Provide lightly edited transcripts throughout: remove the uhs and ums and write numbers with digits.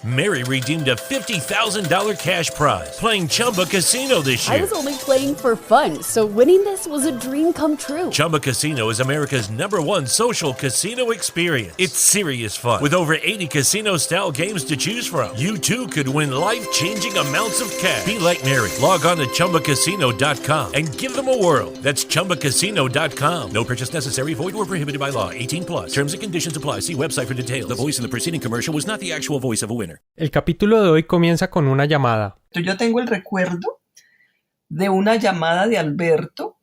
Mary redeemed a $50,000 cash prize playing Chumba Casino this year. I was only playing for fun, so winning this was a dream come true. Chumba Casino is America's #1 social casino experience. It's serious fun. With over 80 casino-style games to choose from, you too could win life-changing amounts of cash. Be like Mary. Log on to ChumbaCasino.com and give them a whirl. That's ChumbaCasino.com. No purchase necessary. Void where prohibited by law. 18+. Terms and conditions apply. See website for details. The voice in the preceding commercial was not the actual voice of a winner. El capítulo de hoy comienza con una llamada. Yo tengo el recuerdo de una llamada de Alberto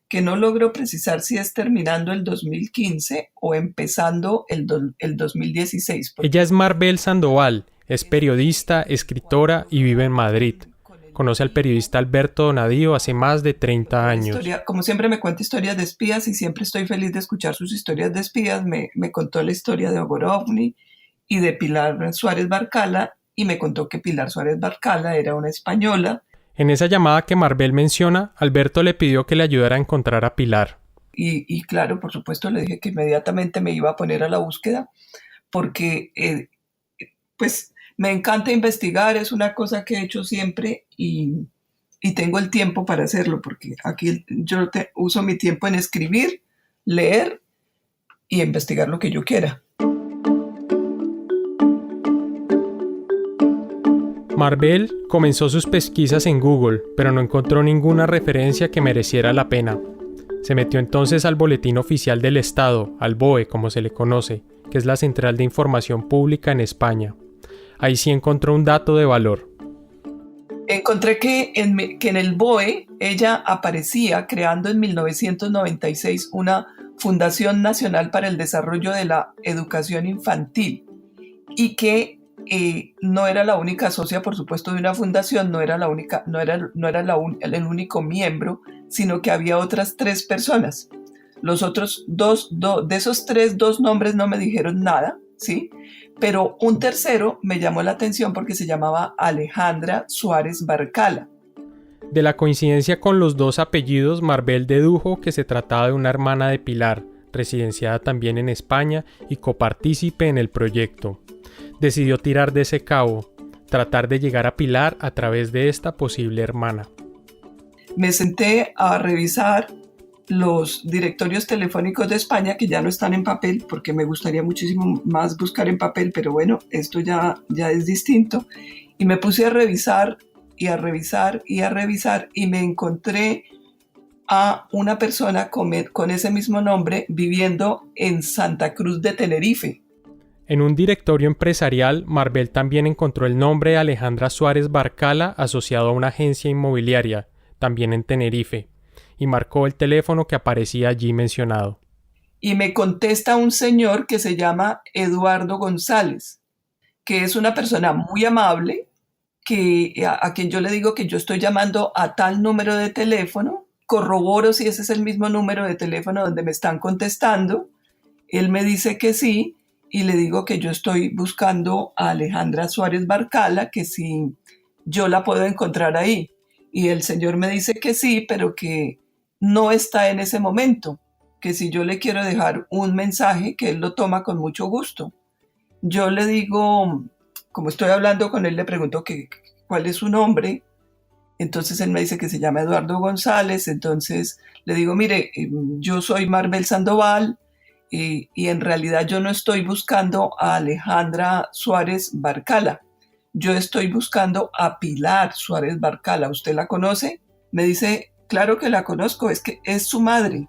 que no logro precisar si es terminando el 2015 o empezando el 2016. Ella es Marbel Sandoval, es periodista, escritora y vive en Madrid. Conoce al periodista Alberto Donadío hace más de 30 años. Como siempre me cuenta historias de espías y siempre estoy feliz de escuchar sus historias de espías. Me contó la historia de Ogorovny y de Pilar Suárez Barcala, y me contó que Pilar Suárez Barcala era una española. En esa llamada que Marbel menciona, Alberto le pidió que le ayudara a encontrar a Pilar. Y claro, por supuesto, le dije que inmediatamente me iba a poner a la búsqueda, porque pues me encanta investigar, es una cosa que he hecho siempre y tengo el tiempo para hacerlo, porque aquí yo uso mi tiempo en escribir, leer y investigar lo que yo quiera. Marbel comenzó sus pesquisas en Google, pero no encontró ninguna referencia que mereciera la pena. Se metió entonces al Boletín Oficial del Estado, al BOE como se le conoce, que es la Central de Información Pública en España. Ahí sí encontró un dato de valor. Encontré que en el BOE ella aparecía creando en 1996 una Fundación Nacional para el Desarrollo de la Educación Infantil y que no era la única socia, por supuesto, de una fundación, no era el único miembro, sino que había otras 3 personas. Los otros de esos 3, 2 nombres no me dijeron nada, ¿sí? Pero un tercero me llamó la atención porque se llamaba Alejandra Suárez Barcala. De la coincidencia con los 2 apellidos, Marbel dedujo que se trataba de una hermana de Pilar, residenciada también en España y copartícipe en el proyecto. Decidió tirar de ese cabo, tratar de llegar a Pilar a través de esta posible hermana. Me senté a revisar los directorios telefónicos de España, que ya no están en papel, porque me gustaría muchísimo más buscar en papel, pero bueno, esto ya es distinto. Y me puse a revisar y a revisar y a revisar y me encontré a una persona con ese mismo nombre viviendo en Santa Cruz de Tenerife. En un directorio empresarial, Marbel también encontró el nombre de Alejandra Suárez Barcala asociado a una agencia inmobiliaria, también en Tenerife, y marcó el teléfono que aparecía allí mencionado. Y me contesta un señor que se llama Eduardo González, que es una persona muy amable, a quien yo le digo que yo estoy llamando a tal número de teléfono, corroboro si ese es el mismo número de teléfono donde me están contestando, él me dice que sí, y le digo que yo estoy buscando a Alejandra Suárez Barcala, que si yo la puedo encontrar ahí. Y el señor me dice que sí, pero que no está en ese momento, que si yo le quiero dejar un mensaje, que él lo toma con mucho gusto. Yo le digo, como estoy hablando con él, le pregunto cuál es su nombre. Entonces él me dice que se llama Eduardo González. Entonces le digo, mire, yo soy Marbel Sandoval, y en realidad yo no estoy buscando a Alejandra Suárez Barcala, yo estoy buscando a Pilar Suárez Barcala. ¿Usted la conoce? Me dice, claro que la conozco, es que es su madre.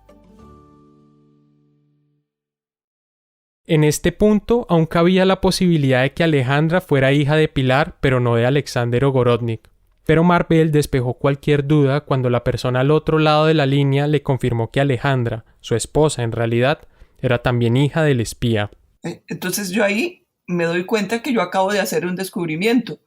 En este punto aún cabía la posibilidad de que Alejandra fuera hija de Pilar, pero no de Alexander Ogorodnik. Pero Marbel despejó cualquier duda cuando la persona al otro lado de la línea le confirmó que Alejandra, su esposa en realidad, era también hija del espía. Entonces yo ahí me doy cuenta que yo acabo de hacer un descubrimiento.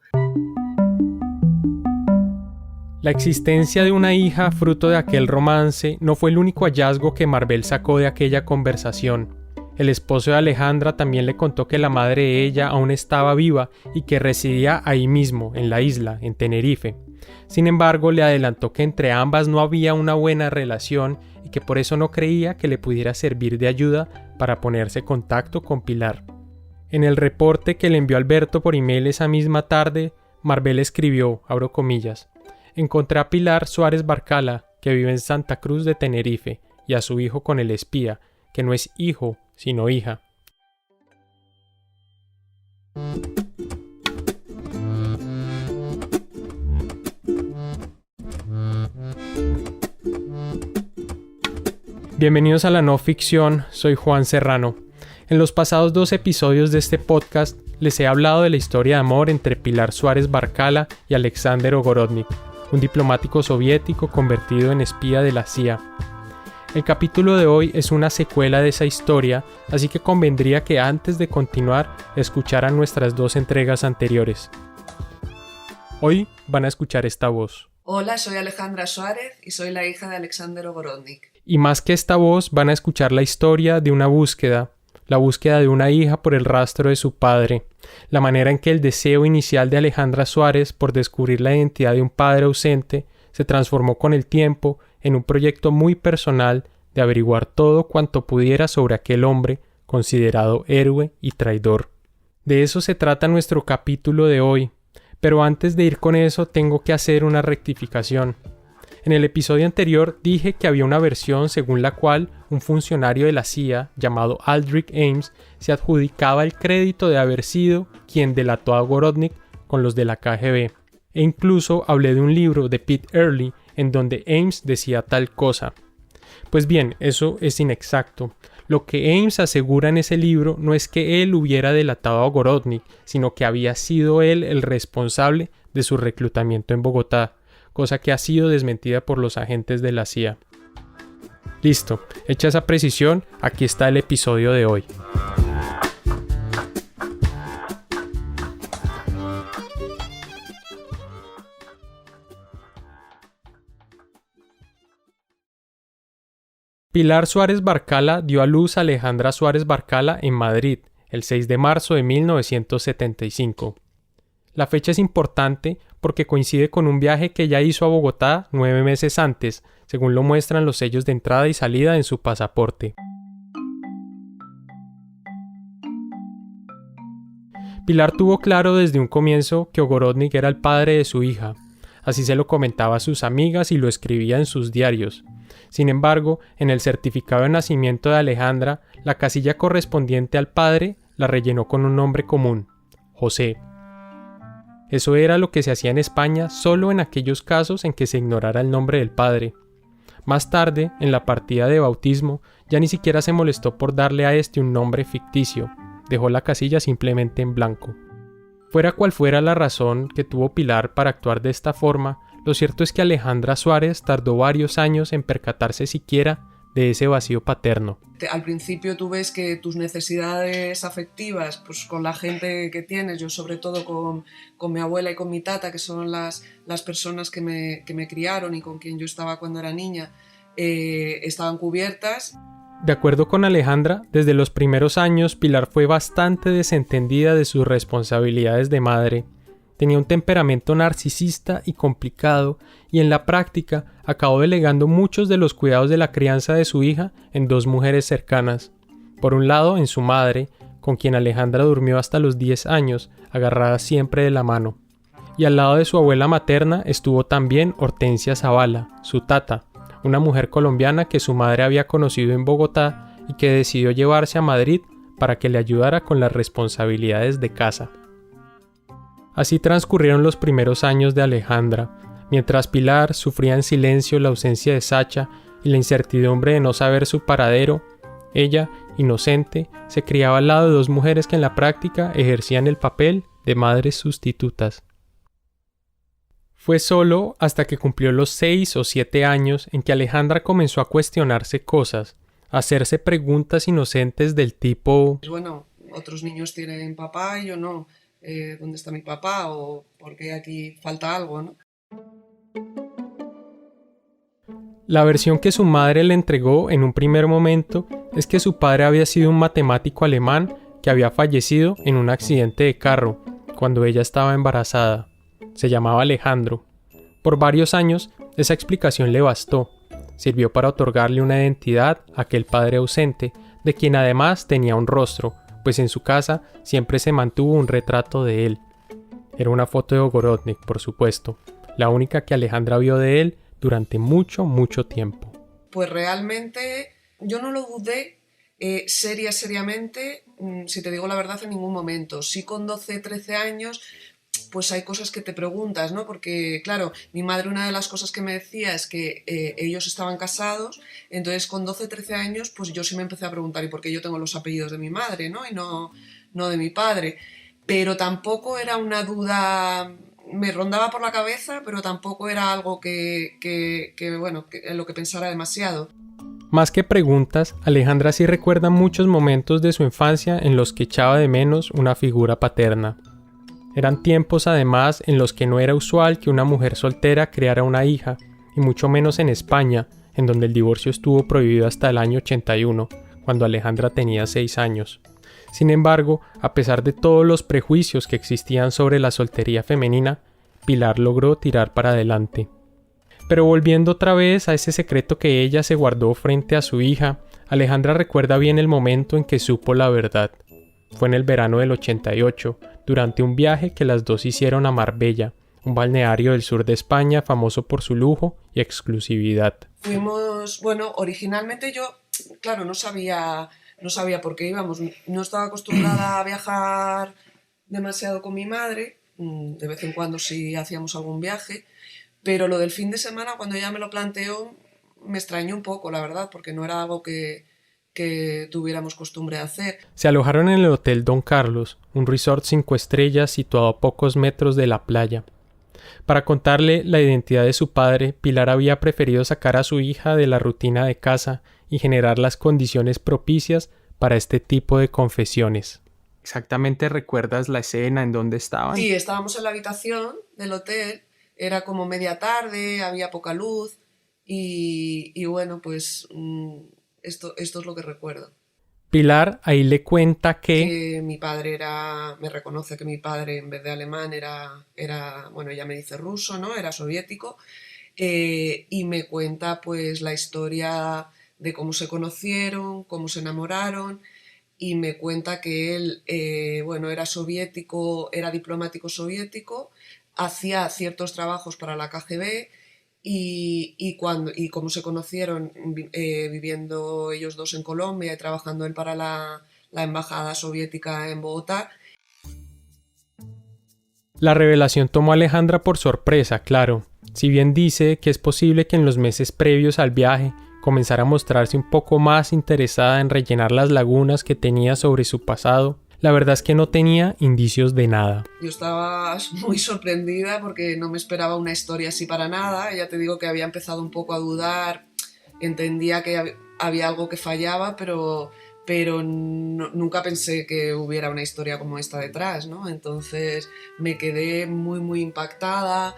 La existencia de una hija fruto de aquel romance no fue el único hallazgo que Marbel sacó de aquella conversación. El esposo de Alejandra también le contó que la madre de ella aún estaba viva y que residía ahí mismo, en la isla, en Tenerife. Sin embargo, le adelantó que entre ambas no había una buena relación y que por eso no creía que le pudiera servir de ayuda para ponerse en contacto con Pilar. En el reporte que le envió Alberto por email esa misma tarde, Marvel escribió, abro comillas, encontré a Pilar Suárez Barcala, que vive en Santa Cruz de Tenerife, y a su hijo con el espía, que no es hijo, sino hija. Bienvenidos a la no ficción, soy Juan Serrano. En los pasados 2 episodios de este podcast les he hablado de la historia de amor entre Pilar Suárez Barcala y Alexander Ogorodnik, un diplomático soviético convertido en espía de la CIA. El capítulo de hoy es una secuela de esa historia, así que convendría que antes de continuar escucharan nuestras 2 entregas anteriores. Hoy van a escuchar esta voz. Hola, soy Alejandra Suárez y soy la hija de Alexander Ogorodnik. Y más que esta voz van a escuchar la historia de una búsqueda, la búsqueda de una hija por el rastro de su padre, la manera en que el deseo inicial de Alejandra Suárez por descubrir la identidad de un padre ausente se transformó con el tiempo en un proyecto muy personal de averiguar todo cuanto pudiera sobre aquel hombre considerado héroe y traidor. De eso se trata nuestro capítulo de hoy, pero antes de ir con eso tengo que hacer una rectificación. En el episodio anterior dije que había una versión según la cual un funcionario de la CIA llamado Aldrich Ames se adjudicaba el crédito de haber sido quien delató a Ogorodnik con los de la KGB. E incluso hablé de un libro de Pete Early en donde Ames decía tal cosa. Pues bien, eso es inexacto. Lo que Ames asegura en ese libro no es que él hubiera delatado a Ogorodnik, sino que había sido él el responsable de su reclutamiento en Bogotá, cosa que ha sido desmentida por los agentes de la CIA. Listo, hecha esa precisión, aquí está el episodio de hoy. Pilar Suárez Barcala dio a luz a Alejandra Suárez Barcala en Madrid, el 6 de marzo de 1975. La fecha es importante porque coincide con un viaje que ella hizo a Bogotá 9 meses antes, según lo muestran los sellos de entrada y salida en su pasaporte. Pilar tuvo claro desde un comienzo que Ogorodnik era el padre de su hija. Así se lo comentaba a sus amigas y lo escribía en sus diarios. Sin embargo, en el certificado de nacimiento de Alejandra, la casilla correspondiente al padre la rellenó con un nombre común, José. Eso era lo que se hacía en España solo en aquellos casos en que se ignorara el nombre del padre. Más tarde, en la partida de bautismo, ya ni siquiera se molestó por darle a este un nombre ficticio, dejó la casilla simplemente en blanco. Fuera cual fuera la razón que tuvo Pilar para actuar de esta forma, lo cierto es que Alejandra Suárez tardó varios años en percatarse siquiera de ese vacío paterno. Al principio tú ves que tus necesidades afectivas, pues con la gente que tienes, yo sobre todo con mi abuela y con mi tata, que son las personas que me criaron y con quien yo estaba cuando era niña, estaban cubiertas. De acuerdo con Alejandra, desde los primeros años Pilar fue bastante desentendida de sus responsabilidades de madre. Tenía un temperamento narcisista y complicado y en la práctica acabó delegando muchos de los cuidados de la crianza de su hija en 2 mujeres cercanas. Por un lado, en su madre, con quien Alejandra durmió hasta los 10 años, agarrada siempre de la mano. Y al lado de su abuela materna estuvo también Hortensia Zavala, su tata, una mujer colombiana que su madre había conocido en Bogotá y que decidió llevarse a Madrid para que le ayudara con las responsabilidades de casa. Así transcurrieron los primeros años de Alejandra, mientras Pilar sufría en silencio la ausencia de Sacha y la incertidumbre de no saber su paradero. Ella, inocente, se criaba al lado de 2 mujeres que en la práctica ejercían el papel de madres sustitutas. Fue solo hasta que cumplió los 6 o 7 años en que Alejandra comenzó a cuestionarse cosas, a hacerse preguntas inocentes del tipo: bueno, otros niños tienen papá y yo no. ¿Dónde está mi papá? ¿O por qué aquí falta algo, no? La versión que su madre le entregó en un primer momento es que su padre había sido un matemático alemán que había fallecido en un accidente de carro cuando ella estaba embarazada. Se llamaba Alejandro. Por varios años esa explicación le bastó. Sirvió para otorgarle una identidad a aquel padre ausente, de quien además tenía un rostro, pues en su casa siempre se mantuvo un retrato de él. Era una foto de Ogorodnik, por supuesto, la única que Alejandra vio de él durante mucho, mucho tiempo. Pues realmente yo no lo dudé seriamente, si te digo la verdad, en ningún momento. Sí, con 12, 13 años, pues hay cosas que te preguntas, ¿no? Porque, claro, mi madre, una de las cosas que me decía es que ellos estaban casados, entonces con 12, 13 años, pues yo sí me empecé a preguntar, ¿y por qué yo tengo los apellidos de mi madre, ¿no? Y no de mi padre. Pero tampoco era una duda, me rondaba por la cabeza, pero tampoco era algo en lo que pensara demasiado. Más que preguntas, Alejandra sí recuerda muchos momentos de su infancia en los que echaba de menos una figura paterna. Eran tiempos además en los que no era usual que una mujer soltera criara una hija, y mucho menos en España, en donde el divorcio estuvo prohibido hasta el año 81, cuando Alejandra tenía 6 años. Sin embargo, a pesar de todos los prejuicios que existían sobre la soltería femenina, Pilar logró tirar para adelante. Pero volviendo otra vez a ese secreto que ella se guardó frente a su hija, Alejandra recuerda bien el momento en que supo la verdad. Fue en el verano del 88, durante un viaje que las dos hicieron a Marbella, un balneario del sur de España famoso por su lujo y exclusividad. Fuimos, originalmente yo, claro, no sabía por qué íbamos. No estaba acostumbrada a viajar demasiado con mi madre, de vez en cuando sí hacíamos algún viaje, pero lo del fin de semana, cuando ella me lo planteó, me extrañó un poco, la verdad, porque no era algo que tuviéramos costumbre de hacer. Se alojaron en el Hotel Don Carlos, un resort 5 estrellas situado a pocos metros de la playa. Para contarle la identidad de su padre, Pilar había preferido sacar a su hija de la rutina de casa y generar las condiciones propicias para este tipo de confesiones. ¿Exactamente recuerdas la escena en donde estaban? Sí, estábamos en la habitación del hotel, era como media tarde, había poca luz y bueno, pues esto es lo que recuerdo. Pilar ahí le cuenta que mi padre me reconoce que mi padre en vez de alemán era ella me dice ruso, ¿no? Era soviético, y me cuenta pues la historia de cómo se conocieron, cómo se enamoraron, y me cuenta que él, era soviético, era diplomático soviético, hacía ciertos trabajos para la KGB, y cómo se conocieron viviendo ellos dos en Colombia y trabajando él para la embajada soviética en Bogotá. La revelación tomó a Alejandra por sorpresa, claro. Si bien dice que es posible que en los meses previos al viaje comenzara a mostrarse un poco más interesada en rellenar las lagunas que tenía sobre su pasado, la verdad es que no tenía indicios de nada. Yo estaba muy sorprendida porque no me esperaba una historia así para nada. Ya te digo que había empezado un poco a dudar, entendía que había algo que fallaba, pero nunca pensé que hubiera una historia como esta detrás, ¿no? Entonces me quedé muy, muy impactada.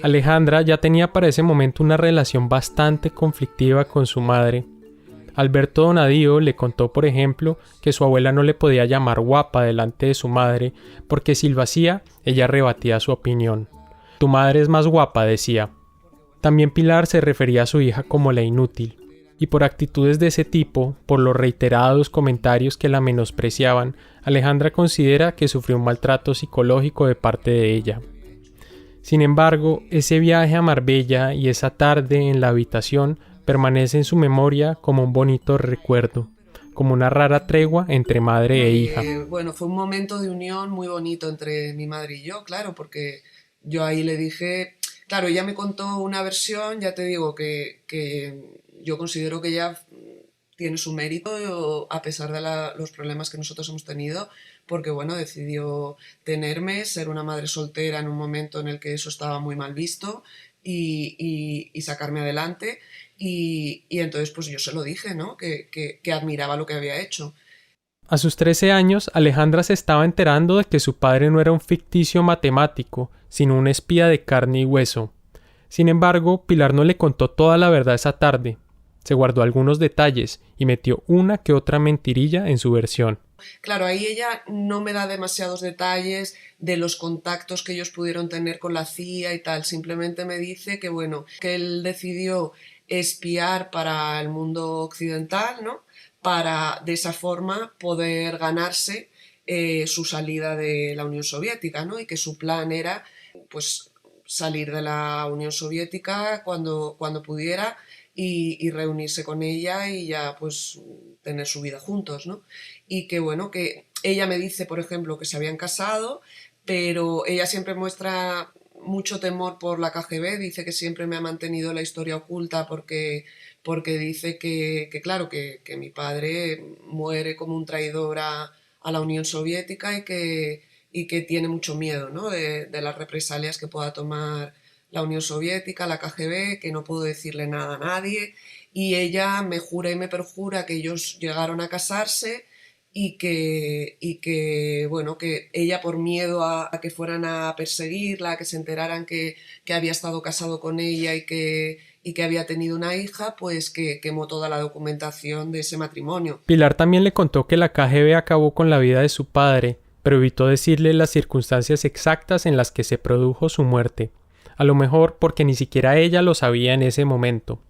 Alejandra ya tenía para ese momento una relación bastante conflictiva con su madre. Alberto Donadío le contó, por ejemplo, que su abuela no le podía llamar guapa delante de su madre, porque si lo hacía, ella rebatía su opinión. «Tu madre es más guapa», decía. También Pilar se refería a su hija como la inútil, y por actitudes de ese tipo, por los reiterados comentarios que la menospreciaban, Alejandra considera que sufrió un maltrato psicológico de parte de ella. Sin embargo, ese viaje a Marbella y esa tarde en la habitación permanece en su memoria como un bonito recuerdo, como una rara tregua entre madre e hija. Fue un momento de unión muy bonito entre mi madre y yo, claro, porque yo ahí le dije, claro, ella me contó una versión, ya te digo que yo considero que ella tiene su mérito a pesar de los problemas que nosotros hemos tenido, porque decidió tenerme, ser una madre soltera en un momento en el que eso estaba muy mal visto y sacarme adelante. Y entonces pues yo se lo dije, ¿no? Que admiraba lo que había hecho. A sus 13 años, Alejandra se estaba enterando de que su padre no era un ficticio matemático, sino un espía de carne y hueso. Sin embargo, Pilar no le contó toda la verdad esa tarde. Se guardó algunos detalles y metió una que otra mentirilla en su versión. Claro, ahí ella no me da demasiados detalles de los contactos que ellos pudieron tener con la CIA y tal. Simplemente me dice que él decidió espiar para el mundo occidental, ¿no? para de esa forma poder ganarse su salida de la Unión Soviética, ¿no? Y que su plan era pues salir de la Unión Soviética cuando pudiera y reunirse con ella y ya pues tener su vida juntos, ¿no? Y que bueno, que ella me dice, por ejemplo, que se habían casado, pero ella siempre muestra mucho temor por la KGB, dice que siempre me ha mantenido la historia oculta porque dice claro, que mi padre muere como un traidor a la Unión Soviética y que tiene mucho miedo, ¿no? de las represalias que pueda tomar la Unión Soviética, la KGB, que no puedo decirle nada a nadie, y ella me jura y me perjura que ellos llegaron a casarse y que bueno, que ella por miedo a que fueran a perseguirla, a que se enteraran que había estado casado con ella y que había tenido una hija, pues que quemó toda la documentación de ese matrimonio. Pilar también le contó que la KGB acabó con la vida de su padre, pero evitó decirle las circunstancias exactas en las que se produjo su muerte, a lo mejor porque ni siquiera ella lo sabía en ese momento.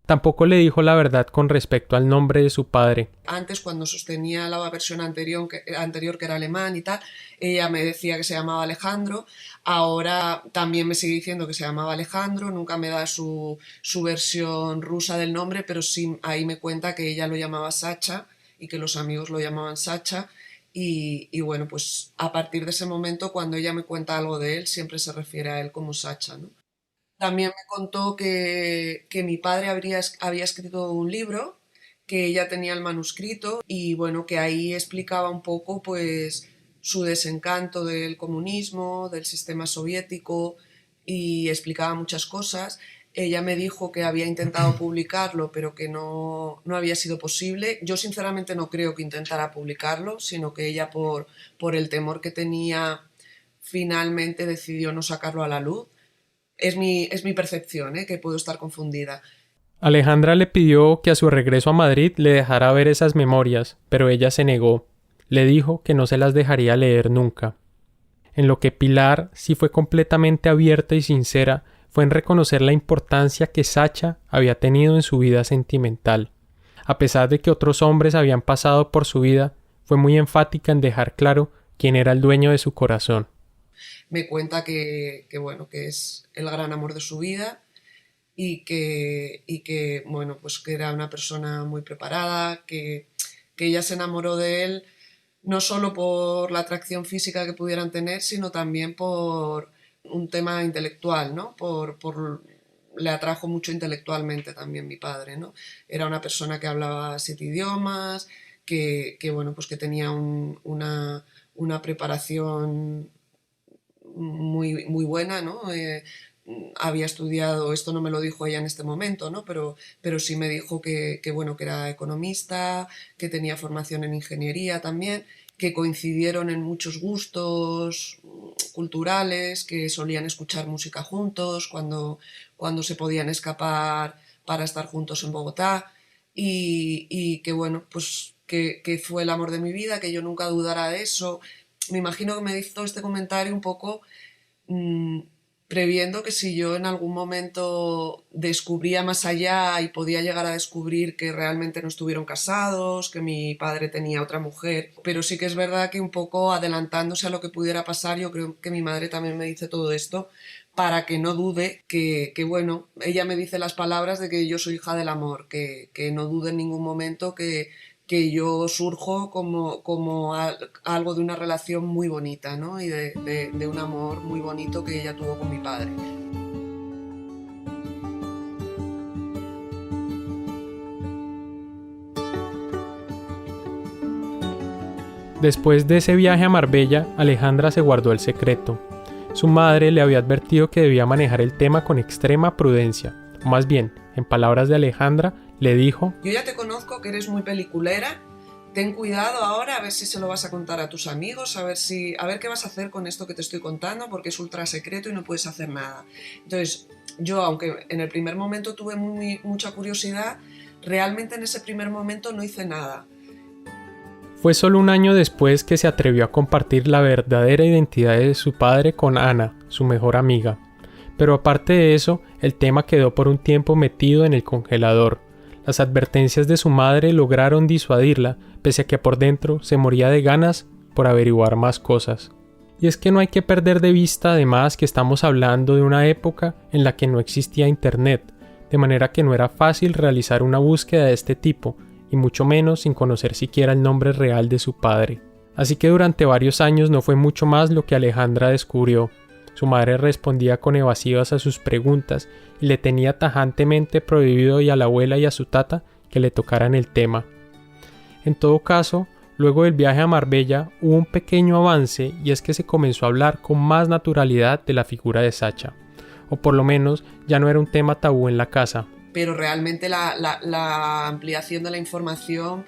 Tampoco le dijo la verdad con respecto al nombre de su padre. Antes, cuando sostenía la versión anterior que era alemán y tal, ella me decía que se llamaba Alejandro. Ahora también me sigue diciendo que se llamaba Alejandro. Nunca me da su versión rusa del nombre, pero sí ahí me cuenta que ella lo llamaba Sacha y que los amigos lo llamaban Sacha. Y bueno, pues a partir de ese momento, cuando ella me cuenta algo de él, siempre se refiere a él como Sacha, ¿no? También me contó que mi padre había escrito un libro, que ella tenía el manuscrito y bueno, que ahí explicaba un poco pues su desencanto del comunismo, del sistema soviético y explicaba muchas cosas. Ella me dijo que había intentado publicarlo, pero que no había sido posible. Yo sinceramente no creo que intentara publicarlo, sino que ella por el temor que tenía finalmente decidió no sacarlo a la luz. Es mi percepción, que puedo estar confundida. Alejandra le pidió que a su regreso a Madrid le dejara ver esas memorias, pero ella se negó. Le dijo que no se las dejaría leer nunca. En lo que Pilar sí fue completamente abierta y sincera fue en reconocer la importancia que Sacha había tenido en su vida sentimental. A pesar de que otros hombres habían pasado por su vida, fue muy enfática en dejar claro quién era el dueño de su corazón. Me cuenta que bueno, que es el gran amor de su vida y que bueno, pues que era una persona muy preparada, que ella se enamoró de él no solo por la atracción física que pudieran tener, sino también por un tema intelectual, ¿no? Le atrajo mucho intelectualmente también mi padre, ¿no? Era una persona que hablaba 7 idiomas, que bueno, pues que tenía una preparación muy, muy buena, ¿no? Había estudiado, esto no me lo dijo ella en este momento, ¿no? Pero sí me dijo que bueno, que era economista, que tenía formación en ingeniería también, que coincidieron en muchos gustos culturales, que solían escuchar música juntos cuando se podían escapar para estar juntos en Bogotá y que bueno, pues que fue el amor de mi vida, que yo nunca dudara de eso. Me imagino que me hizo este comentario un poco previendo que si yo en algún momento descubría más allá y podía llegar a descubrir que realmente no estuvieron casados, que mi padre tenía otra mujer, pero sí que es verdad que un poco adelantándose a lo que pudiera pasar, yo creo que mi madre también me dice todo esto para que no dude que bueno, ella me dice las palabras de que yo soy hija del amor, que no dude en ningún momento que yo surjo como algo de una relación muy bonita, ¿no? Y de un amor muy bonito que ella tuvo con mi padre. Después de ese viaje a Marbella, Alejandra se guardó el secreto. Su madre le había advertido que debía manejar el tema con extrema prudencia. O más bien, en palabras de Alejandra, le dijo: yo ya te conozco, que eres muy peliculera, ten cuidado ahora a ver si se lo vas a contar a tus amigos, a ver qué vas a hacer con esto que te estoy contando, porque es ultra secreto y no puedes hacer nada. Entonces, yo, aunque en el primer momento tuve mucha curiosidad, realmente en ese primer momento no hice nada. Fue solo un año después que se atrevió a compartir la verdadera identidad de su padre con Ana, su mejor amiga. Pero aparte de eso, el tema quedó por un tiempo metido en el congelador. Las advertencias de su madre lograron disuadirla, pese a que por dentro se moría de ganas por averiguar más cosas. Y es que no hay que perder de vista además que estamos hablando de una época en la que no existía internet, de manera que no era fácil realizar una búsqueda de este tipo, y mucho menos sin conocer siquiera el nombre real de su padre. Así que durante varios años no fue mucho más lo que Alejandra descubrió. Su madre respondía con evasivas a sus preguntas y le tenía tajantemente prohibido a la abuela y a su tata que le tocaran el tema. En todo caso, luego del viaje a Marbella hubo un pequeño avance, y es que se comenzó a hablar con más naturalidad de la figura de Sacha, o por lo menos ya no era un tema tabú en la casa. Pero realmente la ampliación de la información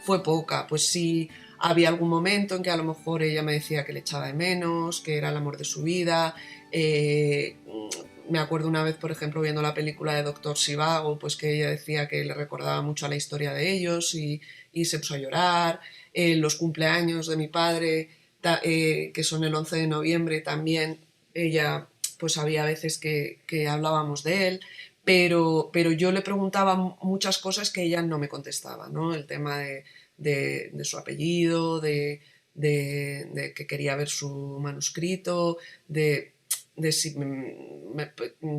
fue poca. Pues sí, había algún momento en que a lo mejor ella me decía que le echaba de menos, que era el amor de su vida. Me acuerdo una vez, por ejemplo, viendo la película de Doctor Zhivago, pues que ella decía que le recordaba mucho a la historia de ellos y se puso a llorar. Los cumpleaños de mi padre, que son el 11 de noviembre, también ella, pues había veces que hablábamos de él, pero yo le preguntaba muchas cosas que ella no me contestaba, ¿no? El tema de su apellido, de que quería ver su manuscrito, de si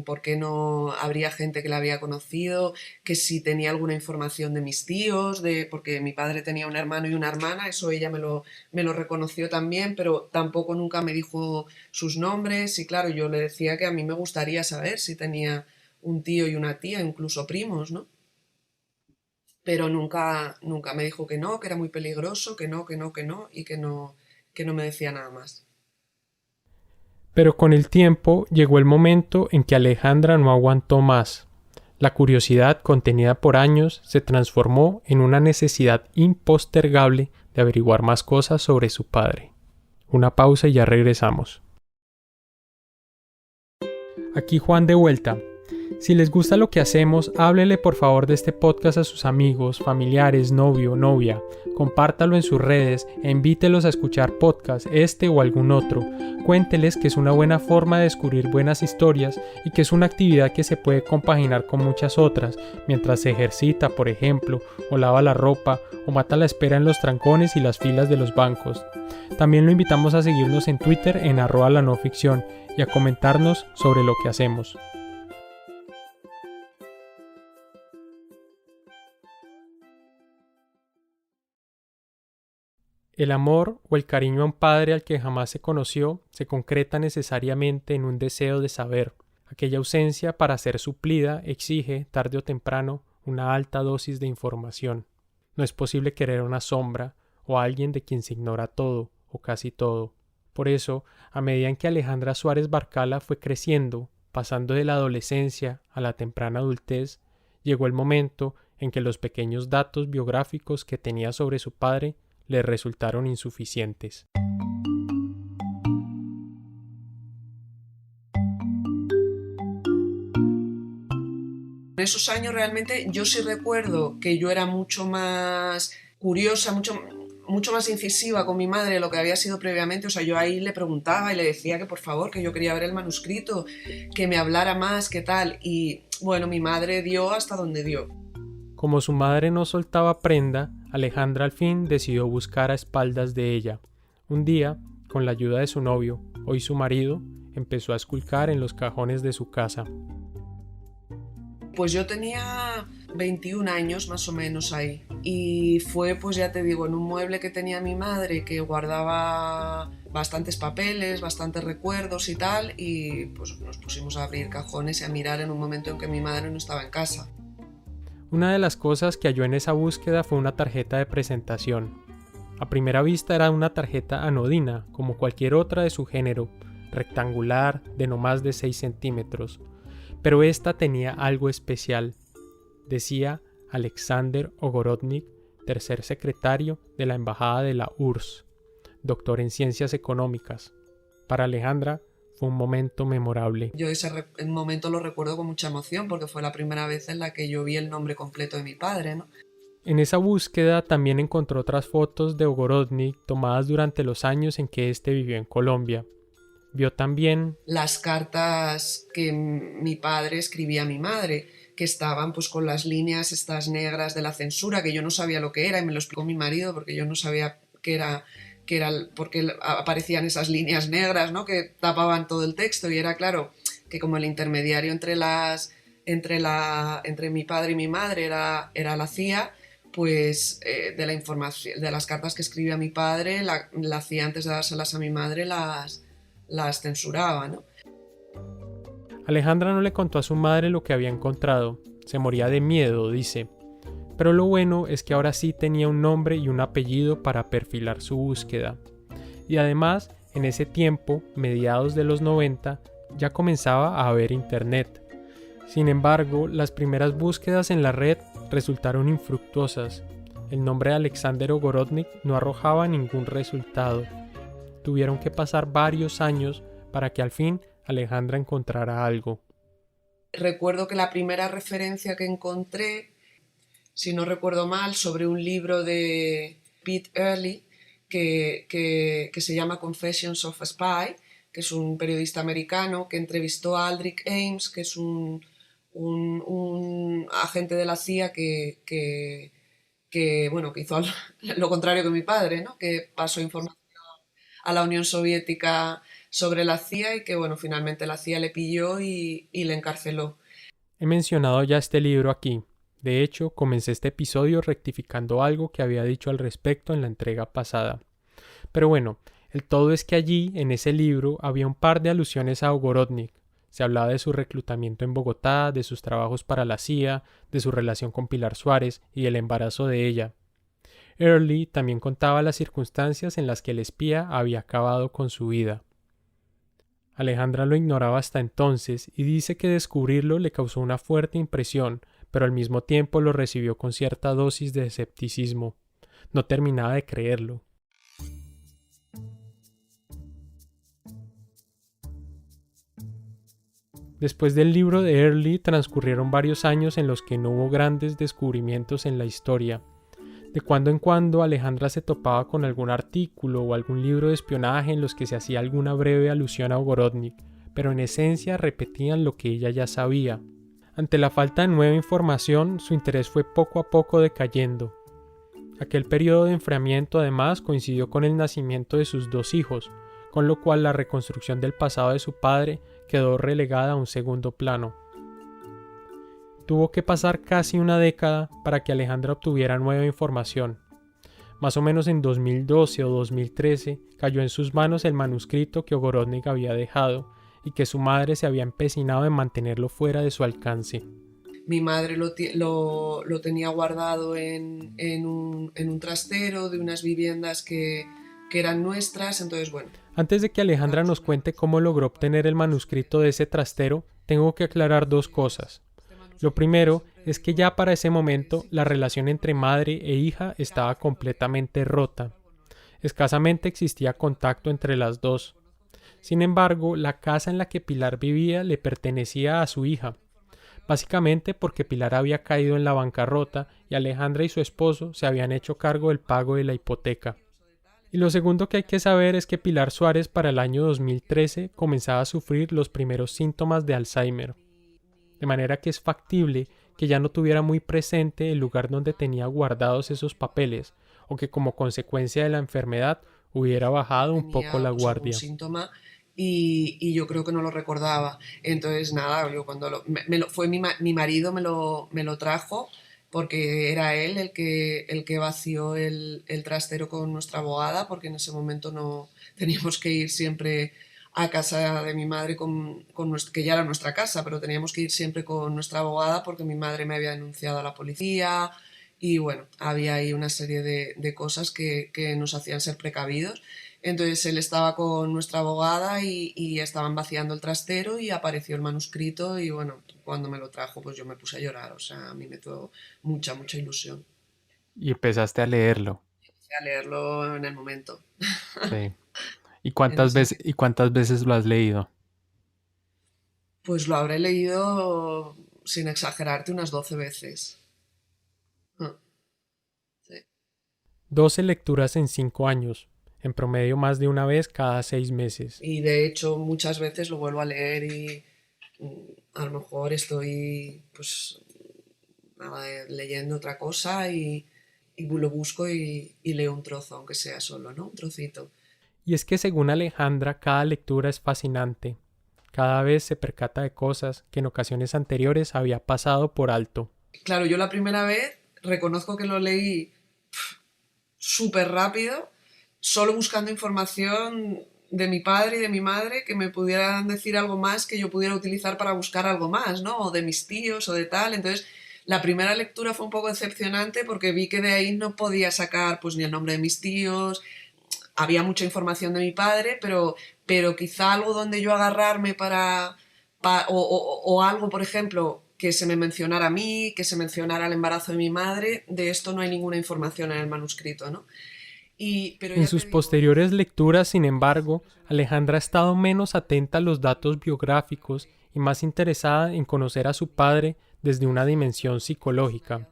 por qué no habría gente que la había conocido, que si tenía alguna información de mis tíos, porque mi padre tenía un hermano y una hermana, eso ella me lo reconoció también, pero tampoco nunca me dijo sus nombres. Y claro, yo le decía que a mí me gustaría saber si tenía un tío y una tía, incluso primos, ¿no? Pero nunca me dijo que no, que era muy peligroso, que no, y que no me decía nada más. Pero con el tiempo llegó el momento en que Alejandra no aguantó más. La curiosidad contenida por años se transformó en una necesidad impostergable de averiguar más cosas sobre su padre. Una pausa y ya regresamos. Aquí Juan de vuelta. Si les gusta lo que hacemos, háblele por favor de este podcast a sus amigos, familiares, novio, novia. Compártalo en sus redes e invítelos a escuchar podcast, este o algún otro. Cuénteles que es una buena forma de descubrir buenas historias y que es una actividad que se puede compaginar con muchas otras, mientras se ejercita, por ejemplo, o lava la ropa, o mata la espera en los trancones y las filas de los bancos. También lo invitamos a seguirnos en Twitter en @lanoficción y a comentarnos sobre lo que hacemos. El amor o el cariño a un padre al que jamás se conoció se concreta necesariamente en un deseo de saber. Aquella ausencia, para ser suplida, exige, tarde o temprano, una alta dosis de información. No es posible querer una sombra o a alguien de quien se ignora todo o casi todo. Por eso, a medida en que Alejandra Suárez Barcala fue creciendo, pasando de la adolescencia a la temprana adultez, llegó el momento en que los pequeños datos biográficos que tenía sobre su padre le resultaron insuficientes. En esos años realmente yo sí recuerdo que yo era mucho más curiosa, mucho más incisiva con mi madre de lo que había sido previamente. O sea, yo ahí le preguntaba y le decía que por favor, que yo quería ver el manuscrito, que me hablara más, qué tal. Y bueno, mi madre dio hasta donde dio. Como su madre no soltaba prenda, Alejandra al fin decidió buscar a espaldas de ella. Un día, con la ayuda de su novio, hoy su marido, empezó a esculcar en los cajones de su casa. Pues yo tenía 21 años más o menos ahí, y fue, pues ya te digo, en un mueble que tenía mi madre que guardaba bastantes papeles, bastantes recuerdos y tal, y pues nos pusimos a abrir cajones y a mirar en un momento en que mi madre no estaba en casa. Una de las cosas que halló en esa búsqueda fue una tarjeta de presentación. A primera vista era una tarjeta anodina, como cualquier otra de su género, rectangular, de no más de 6 centímetros. Pero esta tenía algo especial. Decía Alexander Ogorodnik, tercer secretario de la Embajada de la URSS, doctor en Ciencias Económicas. Para Alejandra fue un momento memorable. Yo ese momento lo recuerdo con mucha emoción porque fue la primera vez en la que yo vi el nombre completo de mi padre, ¿no? En esa búsqueda también encontró otras fotos de Ogorodnik tomadas durante los años en que éste vivió en Colombia. Vio también las cartas que mi padre escribía a mi madre, que estaban pues con las líneas estas negras de la censura, que yo no sabía lo que era y me lo explicó mi marido porque yo no sabía qué era porque aparecían esas líneas negras, ¿no? Que tapaban todo el texto, y era claro que como el intermediario entre mi padre y mi madre era la CIA, pues de la información, de las cartas que escribía mi padre, la CIA antes de dárselas a mi madre las censuraba, ¿no? Alejandra no le contó a su madre lo que había encontrado. Se moría de miedo, dice. Pero lo bueno es que ahora sí tenía un nombre y un apellido para perfilar su búsqueda. Y además, en ese tiempo, mediados de los 90, ya comenzaba a haber internet. Sin embargo, las primeras búsquedas en la red resultaron infructuosas. El nombre de Alexander Ogorodnik no arrojaba ningún resultado. Tuvieron que pasar varios años para que al fin Alejandra encontrara algo. Recuerdo que la primera referencia que encontré, si no recuerdo mal, sobre un libro de Pete Early que se llama Confessions of a Spy, que es un periodista americano que entrevistó a Aldrich Ames, que es un agente de la CIA que hizo lo contrario que mi padre, ¿no? Que pasó información a la Unión Soviética sobre la CIA y que finalmente la CIA le pilló y le encarceló. He mencionado ya este libro aquí. De hecho, comencé este episodio rectificando algo que había dicho al respecto en la entrega pasada. Pero bueno, el todo es que allí, en ese libro, había un par de alusiones a Ogorodnik. Se hablaba de su reclutamiento en Bogotá, de sus trabajos para la CIA, de su relación con Pilar Suárez y del embarazo de ella. Early también contaba las circunstancias en las que el espía había acabado con su vida. Alejandra lo ignoraba hasta entonces y dice que descubrirlo le causó una fuerte impresión, pero al mismo tiempo lo recibió con cierta dosis de escepticismo. No terminaba de creerlo. Después del libro de Early transcurrieron varios años en los que no hubo grandes descubrimientos en la historia. De cuando en cuando Alejandra se topaba con algún artículo o algún libro de espionaje en los que se hacía alguna breve alusión a Ogorodnik, pero en esencia repetían lo que ella ya sabía. Ante la falta de nueva información, su interés fue poco a poco decayendo. Aquel periodo de enfriamiento además coincidió con el nacimiento de sus 2 hijos, con lo cual la reconstrucción del pasado de su padre quedó relegada a un segundo plano. Tuvo que pasar casi una década para que Alejandra obtuviera nueva información. Más o menos en 2012 o 2013 cayó en sus manos el manuscrito que Ogorodnik había dejado y que su madre se había empecinado en mantenerlo fuera de su alcance. Mi madre lo tenía guardado en un trastero de unas viviendas que eran nuestras, entonces Antes de que Alejandra nos cuente cómo logró obtener el manuscrito de ese trastero, tengo que aclarar 2 cosas. Lo primero es que ya para ese momento la relación entre madre e hija estaba completamente rota. Escasamente existía contacto entre las dos. Sin embargo, la casa en la que Pilar vivía le pertenecía a su hija, básicamente porque Pilar había caído en la bancarrota y Alejandra y su esposo se habían hecho cargo del pago de la hipoteca. Y lo segundo que hay que saber es que Pilar Suárez para el año 2013 comenzaba a sufrir los primeros síntomas de Alzheimer. De manera que es factible que ya no tuviera muy presente el lugar donde tenía guardados esos papeles, o que como consecuencia de la enfermedad hubiera bajado un poco la guardia. Síntoma y yo creo que no lo recordaba. Entonces nada, yo cuando fue mi marido me lo trajo, porque era él el que vació el trastero con nuestra abogada, porque en ese momento no teníamos que ir siempre a casa de mi madre, que ya era nuestra casa, pero teníamos que ir siempre con nuestra abogada porque mi madre me había denunciado a la policía y había ahí una serie de cosas que nos hacían ser precavidos. Entonces él estaba con nuestra abogada y estaban vaciando el trastero y apareció el manuscrito y cuando me lo trajo pues yo me puse a llorar, o sea, a mí me dio mucha ilusión. Y empezaste a leerlo. Empecé a leerlo en el momento. Sí. ¿Y cuántas veces lo has leído? Pues lo habré leído, sin exagerarte, unas 12 veces. Sí. 12 lecturas en 5 años, en promedio más de una vez cada 6 meses. Y de hecho muchas veces lo vuelvo a leer y a lo mejor estoy nada, leyendo otra cosa y lo busco y leo un trozo, aunque sea solo, ¿no? Un trocito. Y es que según Alejandra, cada lectura es fascinante. Cada vez se percata de cosas que en ocasiones anteriores había pasado por alto. Claro, yo la primera vez reconozco que lo leí súper rápido, solo buscando información de mi padre y de mi madre que me pudieran decir algo más que yo pudiera utilizar para buscar algo más, ¿no? O de mis tíos o de tal. Entonces, la primera lectura fue un poco decepcionante porque vi que de ahí no podía sacar pues ni el nombre de mis tíos. Había mucha información de mi padre, pero quizá algo donde yo agarrarme o algo, por ejemplo, que se me mencionara a mí, que se mencionara el embarazo de mi madre, de esto no hay ninguna información en el manuscrito, ¿no? Pero En sus posteriores lecturas, sin embargo, Alejandra ha estado menos atenta a los datos biográficos y más interesada en conocer a su padre desde una dimensión psicológica.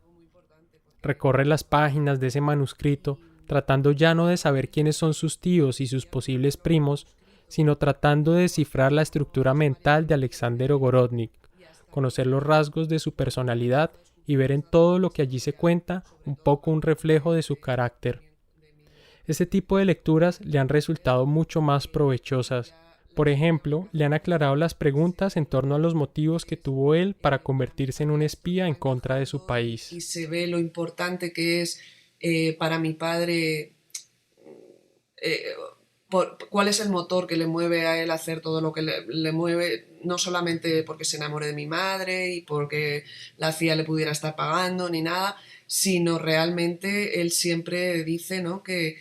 Recorre las páginas de ese manuscrito tratando ya no de saber quiénes son sus tíos y sus posibles primos, sino tratando de descifrar la estructura mental de Alexander Ogorodnik, conocer los rasgos de su personalidad y ver en todo lo que allí se cuenta un poco un reflejo de su carácter. Este tipo de lecturas le han resultado mucho más provechosas. Por ejemplo, le han aclarado las preguntas en torno a los motivos que tuvo él para convertirse en un espía en contra de su país. Y se ve lo importante que es para mi padre, cuál es el motor que le mueve a él a hacer todo lo que le mueve, no solamente porque se enamore de mi madre y porque la CIA le pudiera estar pagando ni nada, sino realmente él siempre dice, ¿no?, que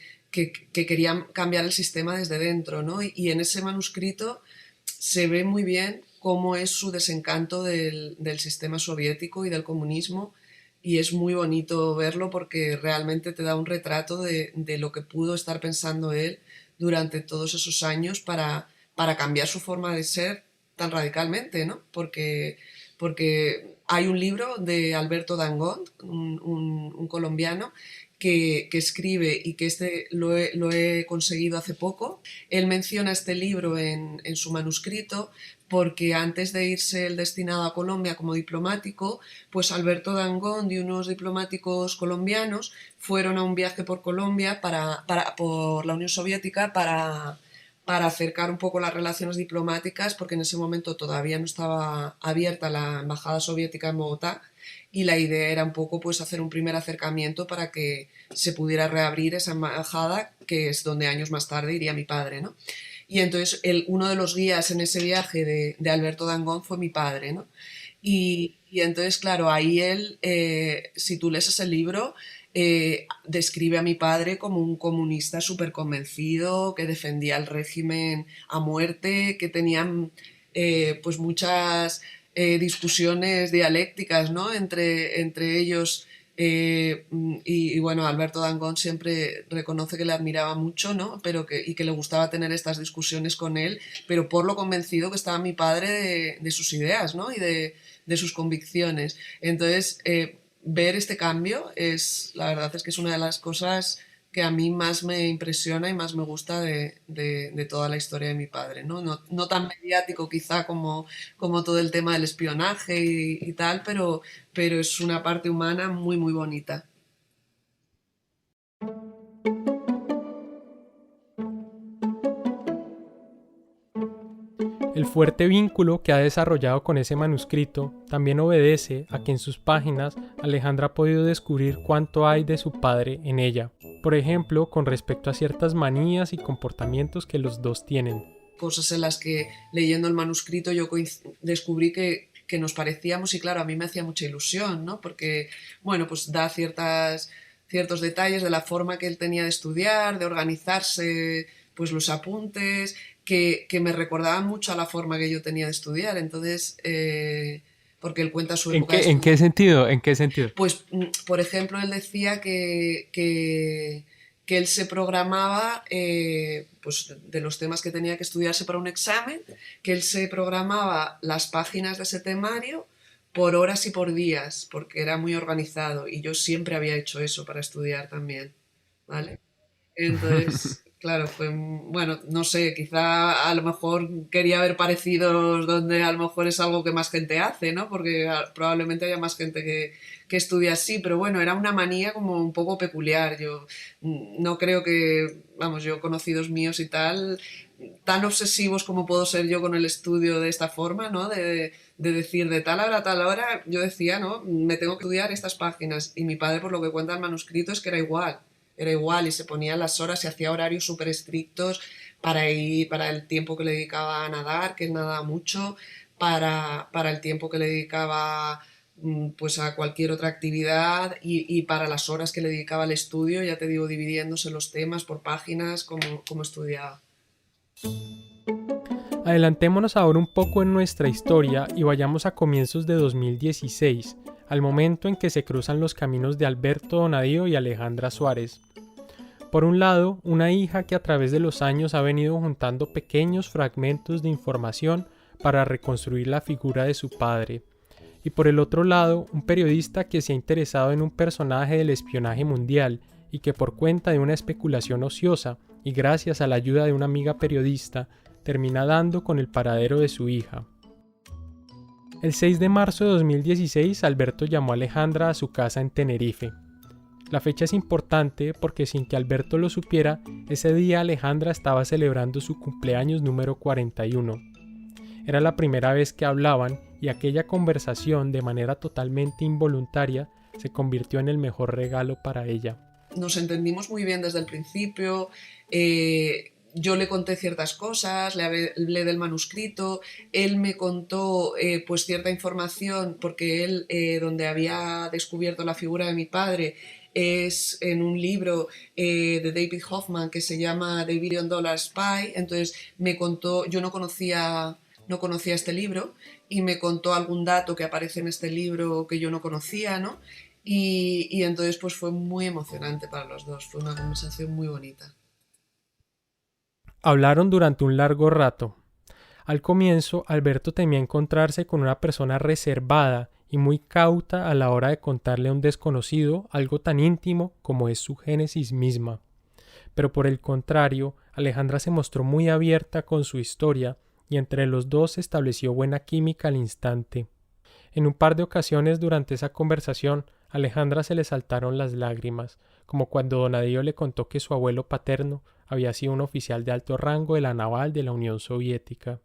quería cambiar el sistema desde dentro, ¿no? Y en ese manuscrito se ve muy bien cómo es su desencanto del sistema soviético y del comunismo, y es muy bonito verlo porque realmente te da un retrato de lo que pudo estar pensando él durante todos esos años para cambiar su forma de ser tan radicalmente, ¿no? Porque hay un libro de Alberto Dangond, un colombiano, que escribe y que lo he conseguido hace poco. Él menciona este libro en su manuscrito porque antes de irse él destinado a Colombia como diplomático, pues Alberto Dangond y unos diplomáticos colombianos fueron a un viaje por Colombia, por la Unión Soviética, para acercar un poco las relaciones diplomáticas, porque en ese momento todavía no estaba abierta la embajada soviética en Bogotá, y la idea era un poco pues hacer un primer acercamiento para que se pudiera reabrir esa embajada, que es donde años más tarde iría mi padre, ¿no? Y entonces uno de los guías en ese viaje de Alberto Dangond fue mi padre, ¿no? Y entonces, claro, ahí él, si tú lees ese libro, describe a mi padre como un comunista súper convencido, que defendía el régimen a muerte, que tenían pues muchas discusiones dialécticas, ¿no?, entre ellos. Y bueno, Alberto Dangond siempre reconoce que le admiraba mucho, ¿no?, y que le gustaba tener estas discusiones con él, pero por lo convencido que estaba mi padre de sus ideas, ¿no?, y de sus convicciones. Entonces, ver este cambio la verdad es que es una de las cosas que a mí más me impresiona y más me gusta de toda la historia de mi padre, ¿no? No tan mediático quizá como todo el tema del espionaje y tal, pero es una parte humana muy, muy bonita. El fuerte vínculo que ha desarrollado con ese manuscrito también obedece a que en sus páginas Alejandra ha podido descubrir cuánto hay de su padre en ella, por ejemplo, con respecto a ciertas manías y comportamientos que los dos tienen. Cosas en las que leyendo el manuscrito yo descubrí que nos parecíamos, y claro, a mí me hacía mucha ilusión, ¿no?, porque, bueno, pues da ciertos detalles de la forma que él tenía de estudiar, de organizarse, pues los apuntes, que me recordaban mucho a la forma que yo tenía de estudiar. Entonces, porque él cuenta su época. ¿En qué sentido? ¿En qué sentido? Pues, por ejemplo, él decía que él se programaba, pues de los temas que tenía que estudiarse para un examen, que él se programaba las páginas de ese temario por horas y por días, porque era muy organizado, y yo siempre había hecho eso para estudiar también, ¿vale? Entonces, Claro, fue, bueno, no sé, quizá a lo mejor quería ver parecidos donde a lo mejor es algo que más gente hace, ¿no? Porque probablemente haya más gente que estudia así, pero bueno, era una manía como un poco peculiar. Yo no creo que, vamos, yo conocidos míos y tal, tan obsesivos como puedo ser yo con el estudio de esta forma, ¿no? De decir de tal hora a tal hora, yo decía, ¿no? Me tengo que estudiar estas páginas. Y mi padre, por lo que cuenta el manuscrito, es que era igual y se ponía las horas y hacía horarios súper estrictos para el tiempo que le dedicaba a nadar, que él nadaba mucho, para el tiempo que le dedicaba pues a cualquier otra actividad y para las horas que le dedicaba al estudio, ya te digo, dividiéndose los temas por páginas como estudiaba. Adelantémonos ahora un poco en nuestra historia y vayamos a comienzos de 2016, al momento en que se cruzan los caminos de Alberto Donadío y Alejandra Suárez. Por un lado, una hija que a través de los años ha venido juntando pequeños fragmentos de información para reconstruir la figura de su padre. Y por el otro lado, un periodista que se ha interesado en un personaje del espionaje mundial y que por cuenta de una especulación ociosa y gracias a la ayuda de una amiga periodista, termina dando con el paradero de su hija. El 6 de marzo de 2016, Alberto llamó a Alejandra a su casa en Tenerife. La fecha es importante porque sin que Alberto lo supiera, ese día Alejandra estaba celebrando su cumpleaños número 41. Era la primera vez que hablaban y aquella conversación, de manera totalmente involuntaria, se convirtió en el mejor regalo para ella. Nos entendimos muy bien desde el principio. Yo le conté ciertas cosas, le hablé del manuscrito, él me contó pues cierta información porque él donde había descubierto la figura de mi padre es en un libro de David Hoffman que se llama The Billion Dollar Spy. Entonces me contó, yo no conocía este libro y me contó algún dato que aparece en este libro que yo no conocía, ¿no? Y entonces pues fue muy emocionante para los dos, fue una conversación muy bonita. Hablaron durante un largo rato. Al comienzo, Alberto temía encontrarse con una persona reservada y muy cauta a la hora de contarle a un desconocido algo tan íntimo como es su génesis misma. Pero por el contrario, Alejandra se mostró muy abierta con su historia y entre los dos se estableció buena química al instante. En un par de ocasiones durante esa conversación, a Alejandra se le saltaron las lágrimas, como cuando Donadío le contó que su abuelo paterno había sido un oficial de alto rango de la naval de la Unión Soviética.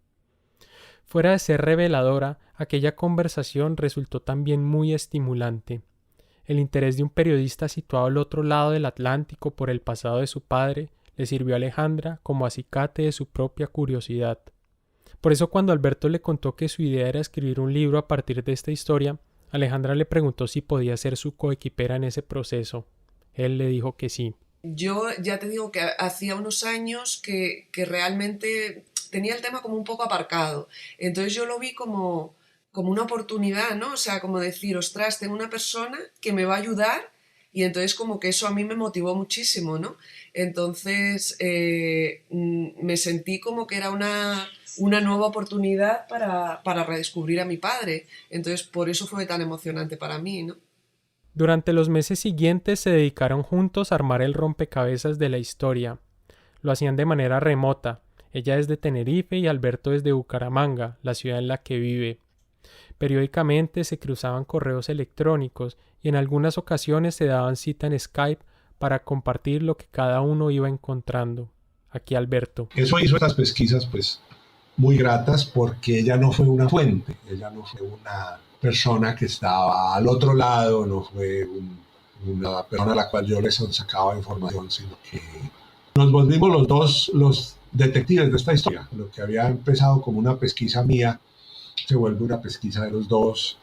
Fuera de ser reveladora, aquella conversación resultó también muy estimulante. El interés de un periodista situado al otro lado del Atlántico por el pasado de su padre le sirvió a Alejandra como acicate de su propia curiosidad. Por eso cuando Alberto le contó que su idea era escribir un libro a partir de esta historia, Alejandra le preguntó si podía ser su coequipera en ese proceso. Él le dijo que sí. Yo ya te digo que hacía unos años que realmente tenía el tema como un poco aparcado. Entonces yo lo vi como una oportunidad, ¿no? O sea, como decir, ostras, tengo una persona que me va a ayudar y entonces como que eso a mí me motivó muchísimo, ¿no? Entonces me sentí como que era una nueva oportunidad para redescubrir a mi padre. Entonces por eso fue tan emocionante para mí, ¿no? Durante los meses siguientes se dedicaron juntos a armar el rompecabezas de la historia. Lo hacían de manera remota, ella desde Tenerife y Alberto desde Bucaramanga, la ciudad en la que vive. Periódicamente se cruzaban correos electrónicos y en algunas ocasiones se daban cita en Skype para compartir lo que cada uno iba encontrando. Aquí Alberto. Eso hizo estas pesquisas pues muy gratas porque ella no fue una fuente, ella no fue una persona que estaba al otro lado, no fue una persona a la cual yo les sacaba información, sino que nos volvimos los dos los detectives de esta historia. Lo que había empezado como una pesquisa mía se vuelve una pesquisa de los dos.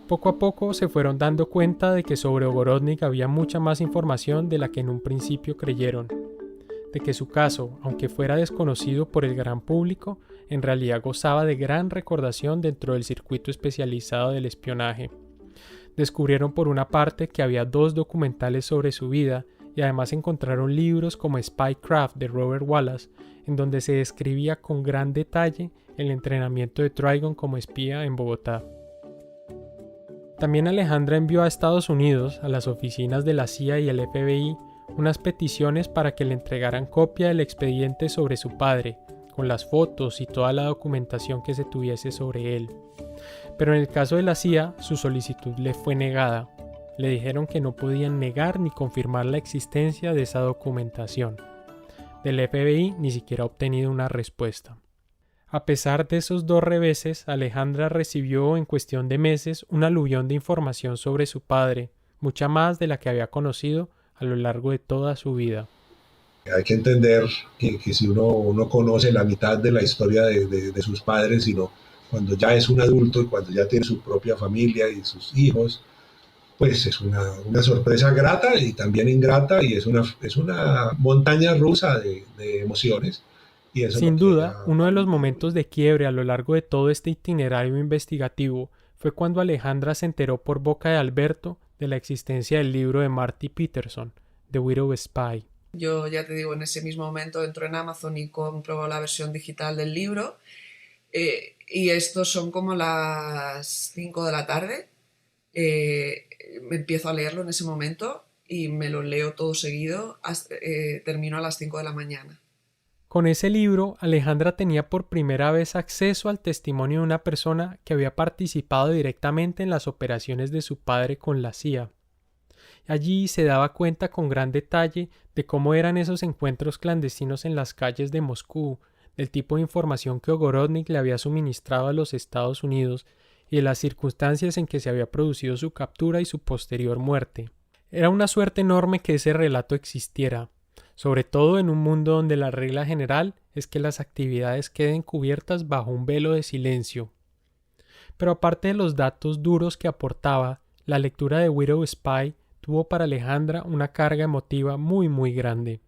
Poco a poco se fueron dando cuenta de que sobre Ogorodnik había mucha más información de la que en un principio creyeron, de que su caso, aunque fuera desconocido por el gran público, en realidad gozaba de gran recordación dentro del circuito especializado del espionaje. Descubrieron por una parte que había 2 documentales sobre su vida y además encontraron libros como Spycraft de Robert Wallace, en donde se describía con gran detalle el entrenamiento de Trigon como espía en Bogotá. También Alejandra envió a Estados Unidos, a las oficinas de la CIA y el FBI, unas peticiones para que le entregaran copia del expediente sobre su padre, con las fotos y toda la documentación que se tuviese sobre él. Pero en el caso de la CIA, su solicitud le fue negada. Le dijeron que no podían negar ni confirmar la existencia de esa documentación. Del FBI ni siquiera ha obtenido una respuesta. A pesar de esos 2 reveses, Alejandra recibió en cuestión de meses un aluvión de información sobre su padre, mucha más de la que había conocido a lo largo de toda su vida. Hay que entender que si uno conoce la mitad de la historia de sus padres, sino cuando ya es un adulto y cuando ya tiene su propia familia y sus hijos, pues es una sorpresa grata y también ingrata, y es una montaña rusa de emociones. Y eso Sin duda, uno de los momentos de quiebre a lo largo de todo este itinerario investigativo fue cuando Alejandra se enteró por boca de Alberto de la existencia del libro de Marty Peterson, The Widow Spy. Yo ya te digo, en ese mismo momento entro en Amazon y compro la versión digital del libro, y estos son como las 5 de la tarde. Me empiezo a leerlo en ese momento y me lo leo todo seguido, termino a las 5 de la mañana. Con ese libro, Alejandra tenía por primera vez acceso al testimonio de una persona que había participado directamente en las operaciones de su padre con la CIA. Allí se daba cuenta con gran detalle de cómo eran esos encuentros clandestinos en las calles de Moscú, del tipo de información que Ogorodnik le había suministrado a los Estados Unidos y de las circunstancias en que se había producido su captura y su posterior muerte. Era una suerte enorme que ese relato existiera, sobre todo en un mundo donde la regla general es que las actividades queden cubiertas bajo un velo de silencio. Pero aparte de los datos duros que aportaba, la lectura de Widow Spy tuvo para Alejandra una carga emotiva muy grande,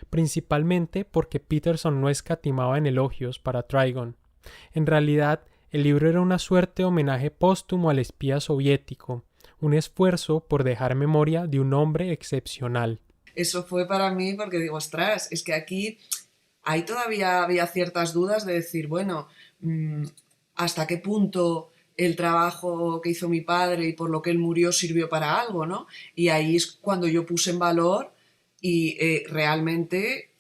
principalmente porque Peterson no escatimaba en elogios para Trigon. En realidad, el libro era una suerte de homenaje póstumo al espía soviético, un esfuerzo por dejar memoria de un hombre excepcional. Eso fue para mí porque digo, ostras, es que aquí ahí todavía había ciertas dudas de decir, bueno, ¿hasta qué punto el trabajo que hizo mi padre y por lo que él murió sirvió para algo, ¿no? Y ahí es cuando yo puse en valor y realmente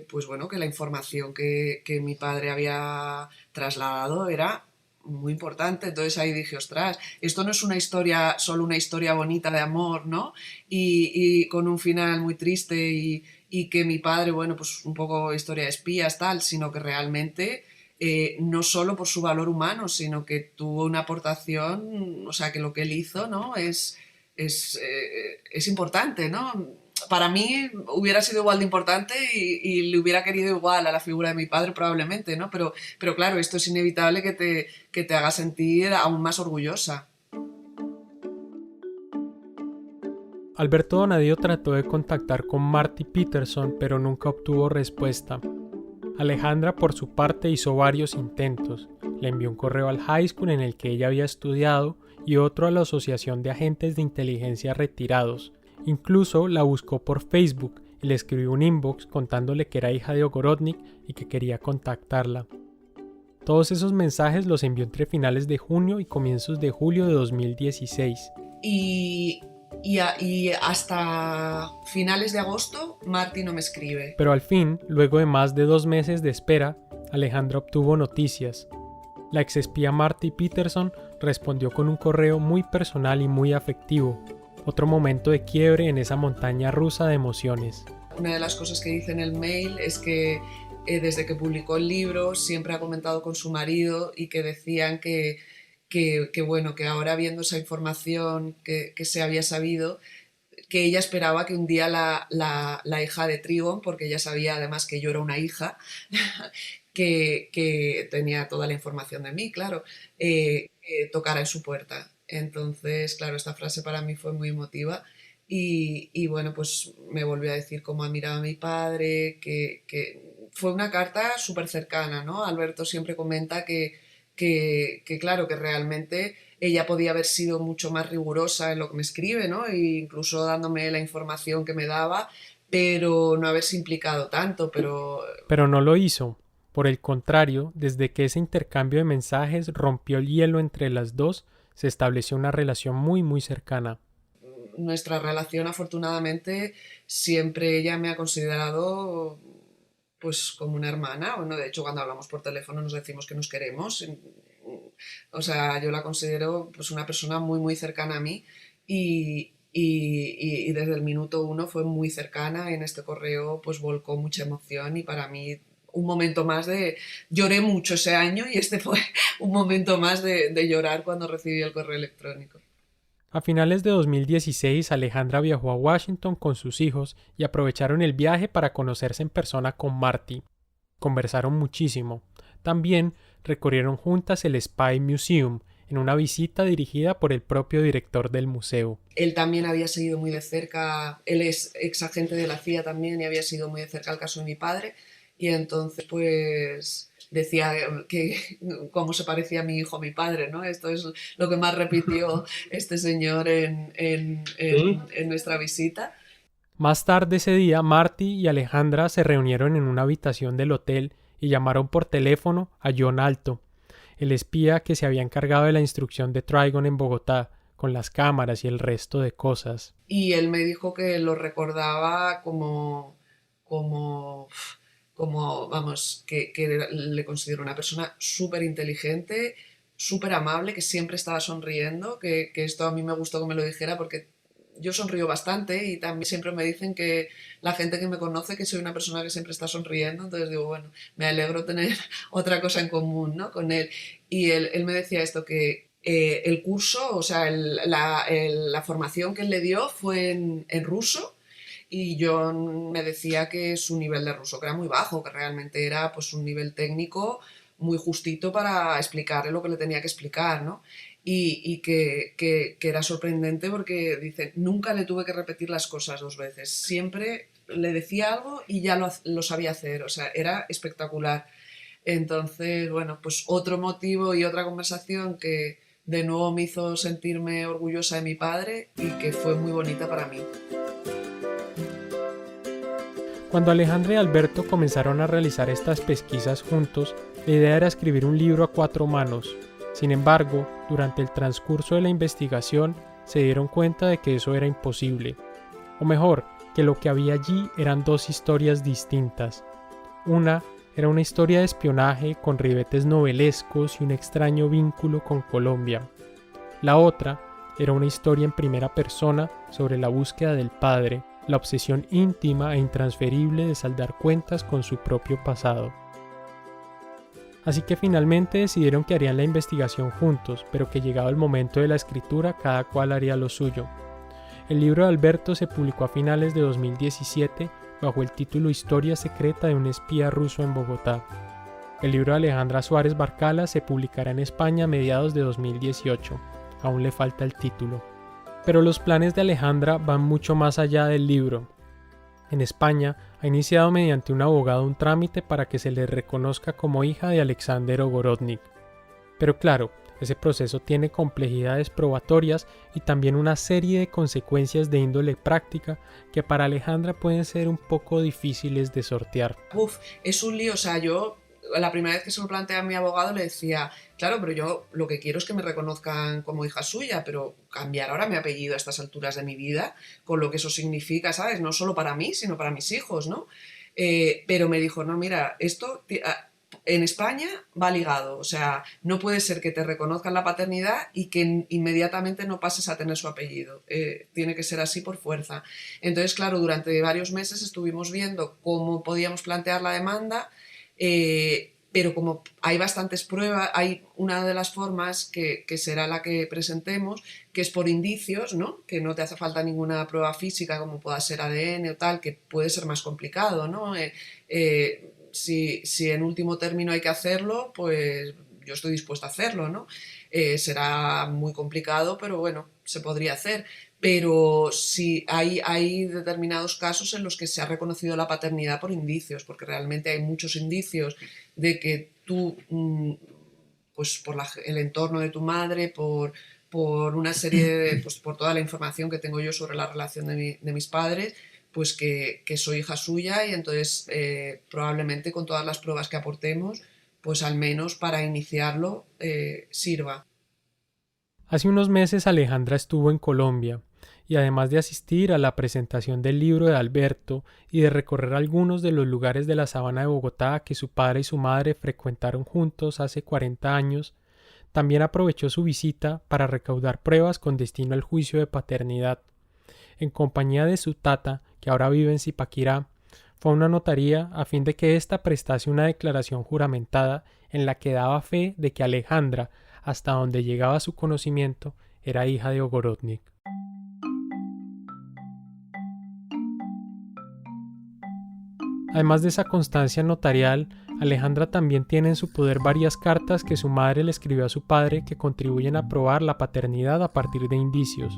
pues bueno, que la información que mi padre había trasladado era muy importante. Entonces ahí dije, ostras, esto no es una historia, solo una historia bonita de amor, ¿no? Y con un final muy triste y que mi padre, bueno, pues un poco historia de espías, tal, sino que realmente no solo por su valor humano, sino que tuvo una aportación, o sea, que lo que él hizo, ¿no? Es importante, ¿no? Para mí hubiera sido igual de importante y le hubiera querido igual a la figura de mi padre probablemente, ¿no? Pero claro, esto es inevitable que te haga sentir aún más orgullosa. Alberto Donadío trató de contactar con Marty Peterson, pero nunca obtuvo respuesta. Alejandra, por su parte, hizo varios intentos. Le envió un correo al high school en el que ella había estudiado y otro a la Asociación de Agentes de Inteligencia Retirados. Incluso la buscó por Facebook y le escribió un inbox contándole que era hija de Ogorodnik y que quería contactarla. Todos esos mensajes los envió entre finales de junio y comienzos de julio de 2016. Y hasta finales de agosto Marty no me escribe. Pero al fin, luego de más de 2 meses de espera, Alejandra obtuvo noticias. La exespía Marty Peterson respondió con un correo muy personal y muy afectivo. Otro momento de quiebre en esa montaña rusa de emociones. Una de las cosas que dice en el mail es que desde que publicó el libro siempre ha comentado con su marido y que decían que bueno, que ahora viendo esa información que se había sabido, que ella esperaba que un día la hija de Trigon, porque ella sabía además que yo era una hija, que tenía toda la información de mí, claro, tocara en su puerta. Entonces, claro, esta frase para mí fue muy emotiva y bueno, pues me volvió a decir cómo admiraba a mi padre, que fue una carta súper cercana, ¿no? Alberto siempre comenta que claro, que realmente ella podía haber sido mucho más rigurosa en lo que me escribe, ¿no? E incluso dándome la información que me daba, pero no haberse implicado tanto, Pero no lo hizo. Por el contrario, desde que ese intercambio de mensajes rompió el hielo entre las dos, se estableció una relación muy cercana. nuestra relación, afortunadamente, siempre ella me ha considerado pues como una hermana. Bueno, de hecho, cuando hablamos por teléfono nos decimos que nos queremos. O sea, yo la considero pues una persona muy, muy cercana a mí y desde el minuto uno fue muy cercana. En este correo pues volcó mucha emoción y para mí un momento más de... Lloré mucho ese año y este fue un momento más de llorar cuando recibí el correo electrónico. A finales de 2016, Alejandra viajó a Washington con sus hijos y aprovecharon el viaje para conocerse en persona con Marty. Conversaron muchísimo. También recorrieron juntas el Spy Museum, en una visita dirigida por el propio director del museo. Él también había seguido muy de cerca, él es ex agente de la CIA también y había seguido muy de cerca el caso de mi padre y entonces pues decía que cómo se parecía a mi hijo a mi padre, ¿no? Esto es lo que más repitió este señor en nuestra visita. Más tarde ese día, Marty y Alejandra se reunieron en una habitación del hotel y llamaron por teléfono a John Alto, el espía que se había encargado de la instrucción de Trigon en Bogotá, con las cámaras y el resto de cosas. Y él me dijo que lo recordaba como vamos, que le considero una persona súper inteligente, súper amable, que siempre estaba sonriendo, que esto a mí me gustó que me lo dijera porque yo sonrío bastante y también siempre me dicen que la gente que me conoce que soy una persona que siempre está sonriendo, entonces digo, bueno, me alegro tener otra cosa en común, ¿no? Con él. Y él me decía esto, que el curso, o sea, la formación que él le dio fue en ruso. Y John me decía que su nivel de ruso que era muy bajo, que realmente era pues un nivel técnico muy justito para explicarle lo que le tenía que explicar, ¿no? Y que era sorprendente porque dice, nunca le tuve que repetir las cosas 2 veces, siempre le decía algo y ya lo sabía hacer, o sea, era espectacular. Entonces, bueno, pues otro motivo y otra conversación que de nuevo me hizo sentirme orgullosa de mi padre y que fue muy bonita para mí. Cuando Alejandra y Alberto comenzaron a realizar estas pesquisas juntos, la idea era escribir un libro a 4 manos. Sin embargo, durante el transcurso de la investigación, se dieron cuenta de que eso era imposible. O mejor, que lo que había allí eran 2 historias distintas. Una era una historia de espionaje con ribetes novelescos y un extraño vínculo con Colombia. La otra era una historia en primera persona sobre la búsqueda del padre, la obsesión íntima e intransferible de saldar cuentas con su propio pasado. Así que finalmente decidieron que harían la investigación juntos, pero que llegado el momento de la escritura cada cual haría lo suyo. El libro de Alberto se publicó a finales de 2017 bajo el título Historia secreta de un espía ruso en Bogotá. El libro de Alejandra Suárez Barcala se publicará en España a mediados de 2018. Aún le falta el título. Pero los planes de Alejandra van mucho más allá del libro. En España ha iniciado mediante un abogado un trámite para que se le reconozca como hija de Alexander Ogorodnik. Pero claro, ese proceso tiene complejidades probatorias y también una serie de consecuencias de índole práctica que para Alejandra pueden ser un poco difíciles de sortear. Es un lío, o sea, yo la primera vez que se lo planteé a mi abogado le decía, claro, pero yo lo que quiero es que me reconozcan como hija suya, pero cambiar ahora mi apellido a estas alturas de mi vida, con lo que eso significa, ¿sabes? No solo para mí, sino para mis hijos, ¿no? Pero me dijo, no, mira, esto en España va ligado, o sea, no puede ser que te reconozcan la paternidad y que inmediatamente no pases a tener su apellido, tiene que ser así por fuerza. Entonces, claro, durante varios meses estuvimos viendo cómo podíamos plantear la demanda, pero como hay bastantes pruebas, hay una de las formas que será la que presentemos, que es por indicios, ¿no? Que no te hace falta ninguna prueba física como pueda ser ADN o tal, que puede ser más complicado, ¿no? Si en último término hay que hacerlo, pues yo estoy dispuesta a hacerlo, ¿no? Será muy complicado, pero bueno, se podría hacer. Pero sí hay determinados casos en los que se ha reconocido la paternidad por indicios, porque realmente hay muchos indicios de que tú, pues por el entorno de tu madre, por una serie de, pues por toda la información que tengo yo sobre la relación de mis padres, pues que soy hija suya y entonces probablemente con todas las pruebas que aportemos, pues al menos para iniciarlo sirva. Hace unos meses Alejandra estuvo en Colombia y además de asistir a la presentación del libro de Alberto y de recorrer algunos de los lugares de la sabana de Bogotá que su padre y su madre frecuentaron juntos hace 40 años, también aprovechó su visita para recaudar pruebas con destino al juicio de paternidad. En compañía de su tata, que ahora vive en Zipaquirá, fue a una notaría a fin de que ésta prestase una declaración juramentada en la que daba fe de que Alejandra, hasta donde llegaba su conocimiento, era hija de Ogorodnik. Además de esa constancia notarial, Alejandra también tiene en su poder varias cartas que su madre le escribió a su padre que contribuyen a probar la paternidad a partir de indicios.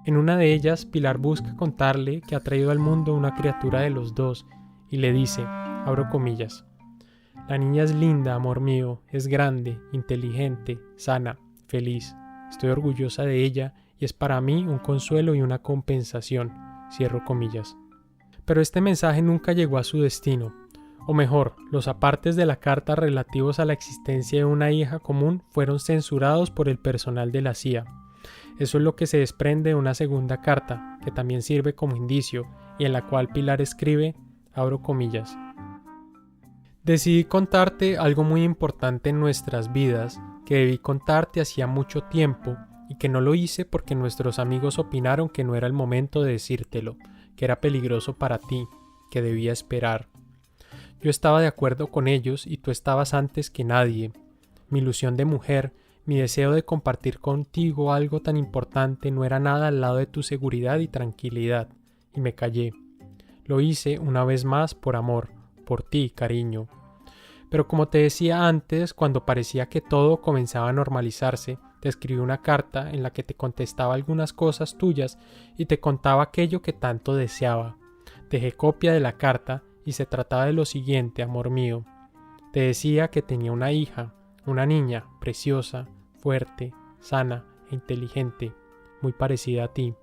En una de ellas, Pilar busca contarle que ha traído al mundo una criatura de los dos y le dice, abro comillas, la niña es linda, amor mío, es grande, inteligente, sana, feliz. Estoy orgullosa de ella y es para mí un consuelo y una compensación, cierro comillas. Pero este mensaje nunca llegó a su destino, o mejor, los apartes de la carta relativos a la existencia de una hija común fueron censurados por el personal de la CIA. Eso es lo que se desprende de una segunda carta, que también sirve como indicio, y en la cual Pilar escribe, abro comillas. Decidí contarte algo muy importante en nuestras vidas, que debí contarte hacía mucho tiempo, y que no lo hice porque nuestros amigos opinaron que no era el momento de decírtelo, que era peligroso para ti, que debía esperar. Yo estaba de acuerdo con ellos y tú estabas antes que nadie. Mi ilusión de mujer, mi deseo de compartir contigo algo tan importante no era nada al lado de tu seguridad y tranquilidad, y me callé. Lo hice una vez más por amor, por ti, cariño. Pero como te decía antes, cuando parecía que todo comenzaba a normalizarse, te escribí una carta en la que te contestaba algunas cosas tuyas y te contaba aquello que tanto deseaba. Dejé copia de la carta y se trataba de lo siguiente, amor mío. Te decía que tenía una hija, una niña preciosa, fuerte, sana e inteligente, muy parecida a ti.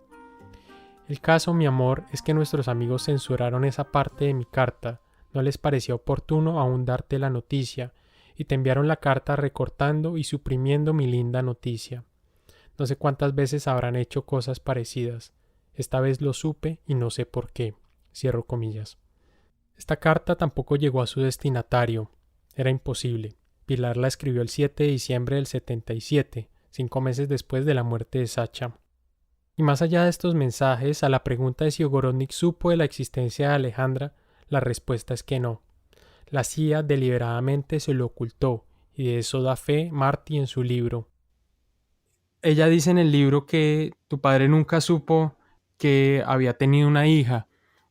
El caso, mi amor, es que nuestros amigos censuraron esa parte de mi carta, no les pareció oportuno aún darte la noticia, y te enviaron la carta recortando y suprimiendo mi linda noticia. No sé cuántas veces habrán hecho cosas parecidas. Esta vez lo supe y no sé por qué. Cierro comillas. Esta carta tampoco llegó a su destinatario. Era imposible. Pilar la escribió el 7 de diciembre del 77, 5 meses después de la muerte de Sacha. Y más allá de estos mensajes, a la pregunta de si Ogorodnik supo de la existencia de Alejandra, la respuesta es que no. La CIA deliberadamente se lo ocultó, y de eso da fe Marty en su libro. Ella dice en el libro que tu padre nunca supo que había tenido una hija.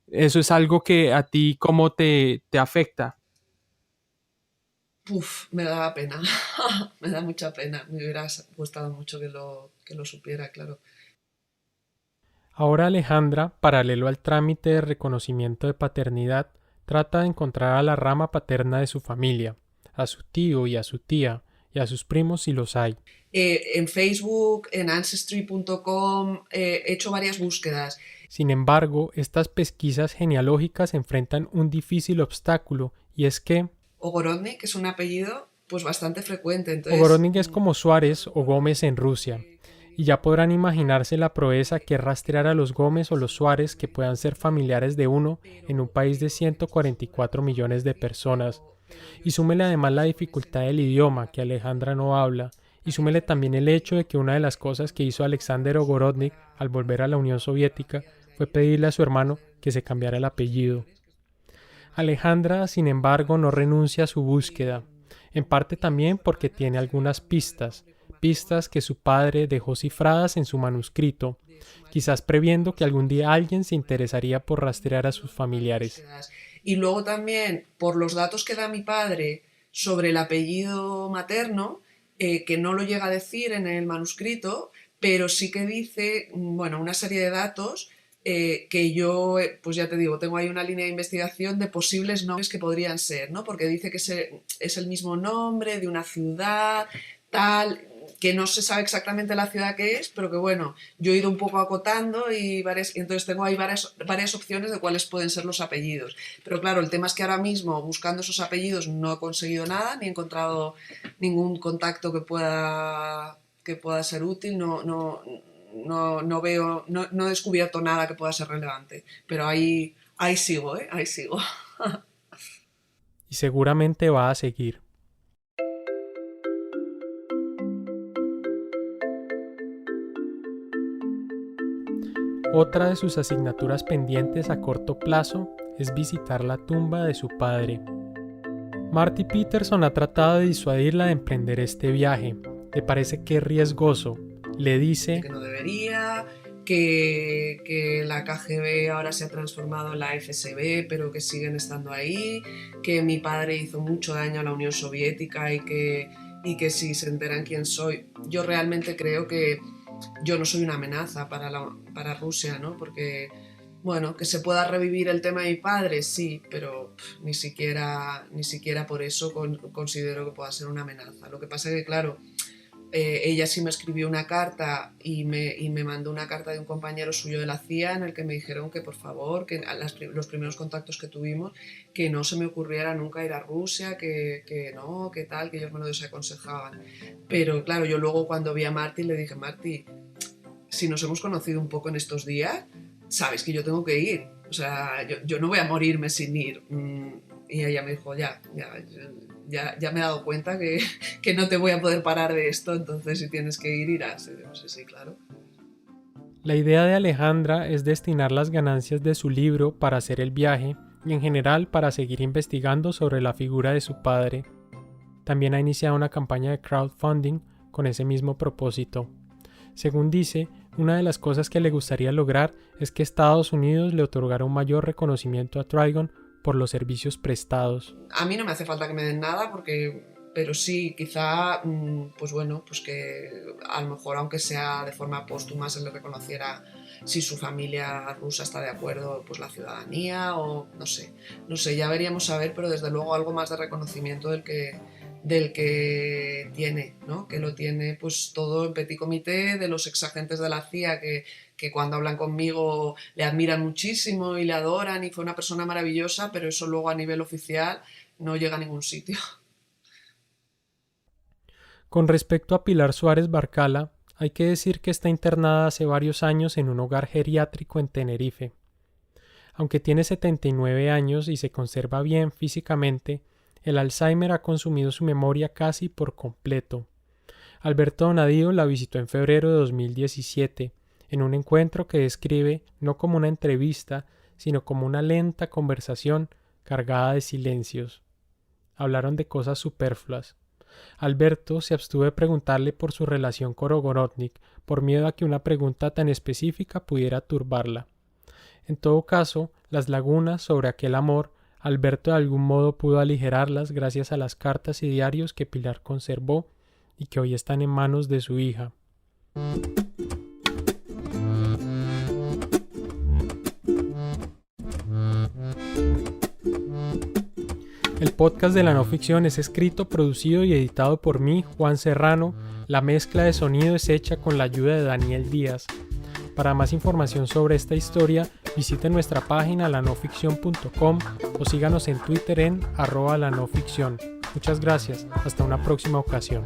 ¿Eso es algo que a ti cómo te afecta? Me da pena, me da mucha pena. Me hubiera gustado mucho que lo supiera, claro. Ahora Alejandra, paralelo al trámite de reconocimiento de paternidad, trata de encontrar a la rama paterna de su familia, a su tío y a su tía, y a sus primos si los hay. En Facebook, en Ancestry.com, he hecho varias búsquedas. Sin embargo, estas pesquisas genealógicas enfrentan un difícil obstáculo, y es que Ogorodnik es un apellido pues bastante frecuente. Entonces, Ogorodnik es como Suárez o Gómez en Rusia, y ya podrán imaginarse la proeza que es rastrear a los Gómez o los Suárez que puedan ser familiares de uno en un país de 144 millones de personas. Y súmele además la dificultad del idioma que Alejandra no habla, y súmele también el hecho de que una de las cosas que hizo Alexander Ogorodnik al volver a la Unión Soviética fue pedirle a su hermano que se cambiara el apellido. Alejandra, sin embargo, no renuncia a su búsqueda, en parte también porque tiene algunas pistas que su padre dejó cifradas en su manuscrito, quizás previendo que algún día alguien se interesaría por rastrear a sus familiares. Y luego también, por los datos que da mi padre sobre el apellido materno, que no lo llega a decir en el manuscrito, pero sí que dice, una serie de datos que yo, pues ya te digo, tengo ahí una línea de investigación de posibles nombres que podrían ser, ¿no? Porque dice que es el mismo nombre de una ciudad, tal, que no se sabe exactamente la ciudad que es, pero que yo he ido un poco acotando y entonces tengo ahí varias opciones de cuáles pueden ser los apellidos. Pero claro, el tema es que ahora mismo, buscando esos apellidos, no he conseguido nada, ni he encontrado ningún contacto que pueda ser útil, no no veo, no he descubierto nada que pueda ser relevante, pero ahí sigo, ahí sigo. Y seguramente va a seguir. Otra de sus asignaturas pendientes a corto plazo es visitar la tumba de su padre. Marty Peterson ha tratado de disuadirla de emprender este viaje. Le parece que es riesgoso. Le dice que no debería, que la KGB ahora se ha transformado en la FSB, pero que siguen estando ahí, que mi padre hizo mucho daño a la Unión Soviética y que si se enteran quién soy, yo realmente creo que yo no soy una amenaza para Rusia, ¿no? Porque, bueno, que se pueda revivir el tema de mi padre, sí, pero ni siquiera por eso considero que pueda ser una amenaza. Lo que pasa es que, claro, ella sí me escribió una carta y me mandó una carta de un compañero suyo de la CIA en el que me dijeron que por favor, que los primeros contactos que tuvimos, que no se me ocurriera nunca ir a Rusia, que no, que tal, que ellos me lo desaconsejaban. Pero claro, yo luego cuando vi a Marty le dije, Marty, si nos hemos conocido un poco en estos días, sabes que yo tengo que ir, o sea, yo no voy a morirme sin ir. Y ella me dijo, ya me he dado cuenta que no te voy a poder parar de esto, entonces si tienes que ir, irás. Y digo, sí, claro. La idea de Alejandra es destinar las ganancias de su libro para hacer el viaje y en general para seguir investigando sobre la figura de su padre. También ha iniciado una campaña de crowdfunding con ese mismo propósito. Según dice, una de las cosas que le gustaría lograr es que Estados Unidos le otorgara un mayor reconocimiento a Trigon por los servicios prestados. A mí no me hace falta que me den nada, pero sí, quizá, pues bueno, pues que a lo mejor, aunque sea de forma póstuma, se le reconociera, si su familia rusa está de acuerdo, pues la ciudadanía o no sé, ya veríamos a ver, pero desde luego algo más de reconocimiento del que tiene, ¿no? Que lo tiene pues todo en petit comité, de los exagentes de la CIA que cuando hablan conmigo le admiran muchísimo y le adoran y fue una persona maravillosa, pero eso luego a nivel oficial no llega a ningún sitio. Con respecto a Pilar Suárez Barcala, hay que decir que está internada hace varios años en un hogar geriátrico en Tenerife. Aunque tiene 79 años y se conserva bien físicamente, el Alzheimer ha consumido su memoria casi por completo. Alberto Donadío la visitó en febrero de 2017, en un encuentro que describe no como una entrevista, sino como una lenta conversación cargada de silencios. Hablaron de cosas superfluas. Alberto se abstuvo de preguntarle por su relación con Ogorodnik, por miedo a que una pregunta tan específica pudiera turbarla. En todo caso, las lagunas sobre aquel amor, Alberto de algún modo pudo aligerarlas gracias a las cartas y diarios que Pilar conservó y que hoy están en manos de su hija. El podcast de la no ficción es escrito, producido y editado por mí, Juan Serrano. La mezcla de sonido es hecha con la ayuda de Daniel Díaz. Para más información sobre esta historia, visiten nuestra página lanoficcion.com o síganos en Twitter en @lanoficcion. Muchas gracias. Hasta una próxima ocasión.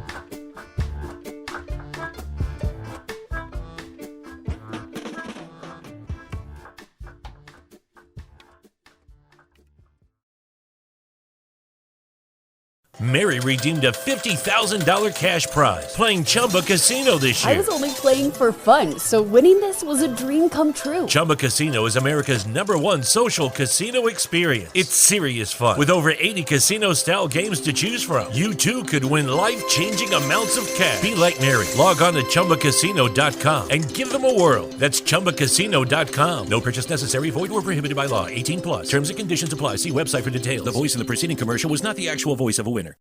Mary redeemed a $50,000 cash prize playing Chumba Casino this year. I was only playing for fun, so winning this was a dream come true. Chumba Casino is America's #1 social casino experience. It's serious fun. With over 80 casino-style games to choose from, you too could win life-changing amounts of cash. Be like Mary. Log on to ChumbaCasino.com and give them a whirl. That's ChumbaCasino.com. No purchase necessary. Void where prohibited by law. 18+. Terms and conditions apply. See website for details. The voice in the preceding commercial was not the actual voice of a winner.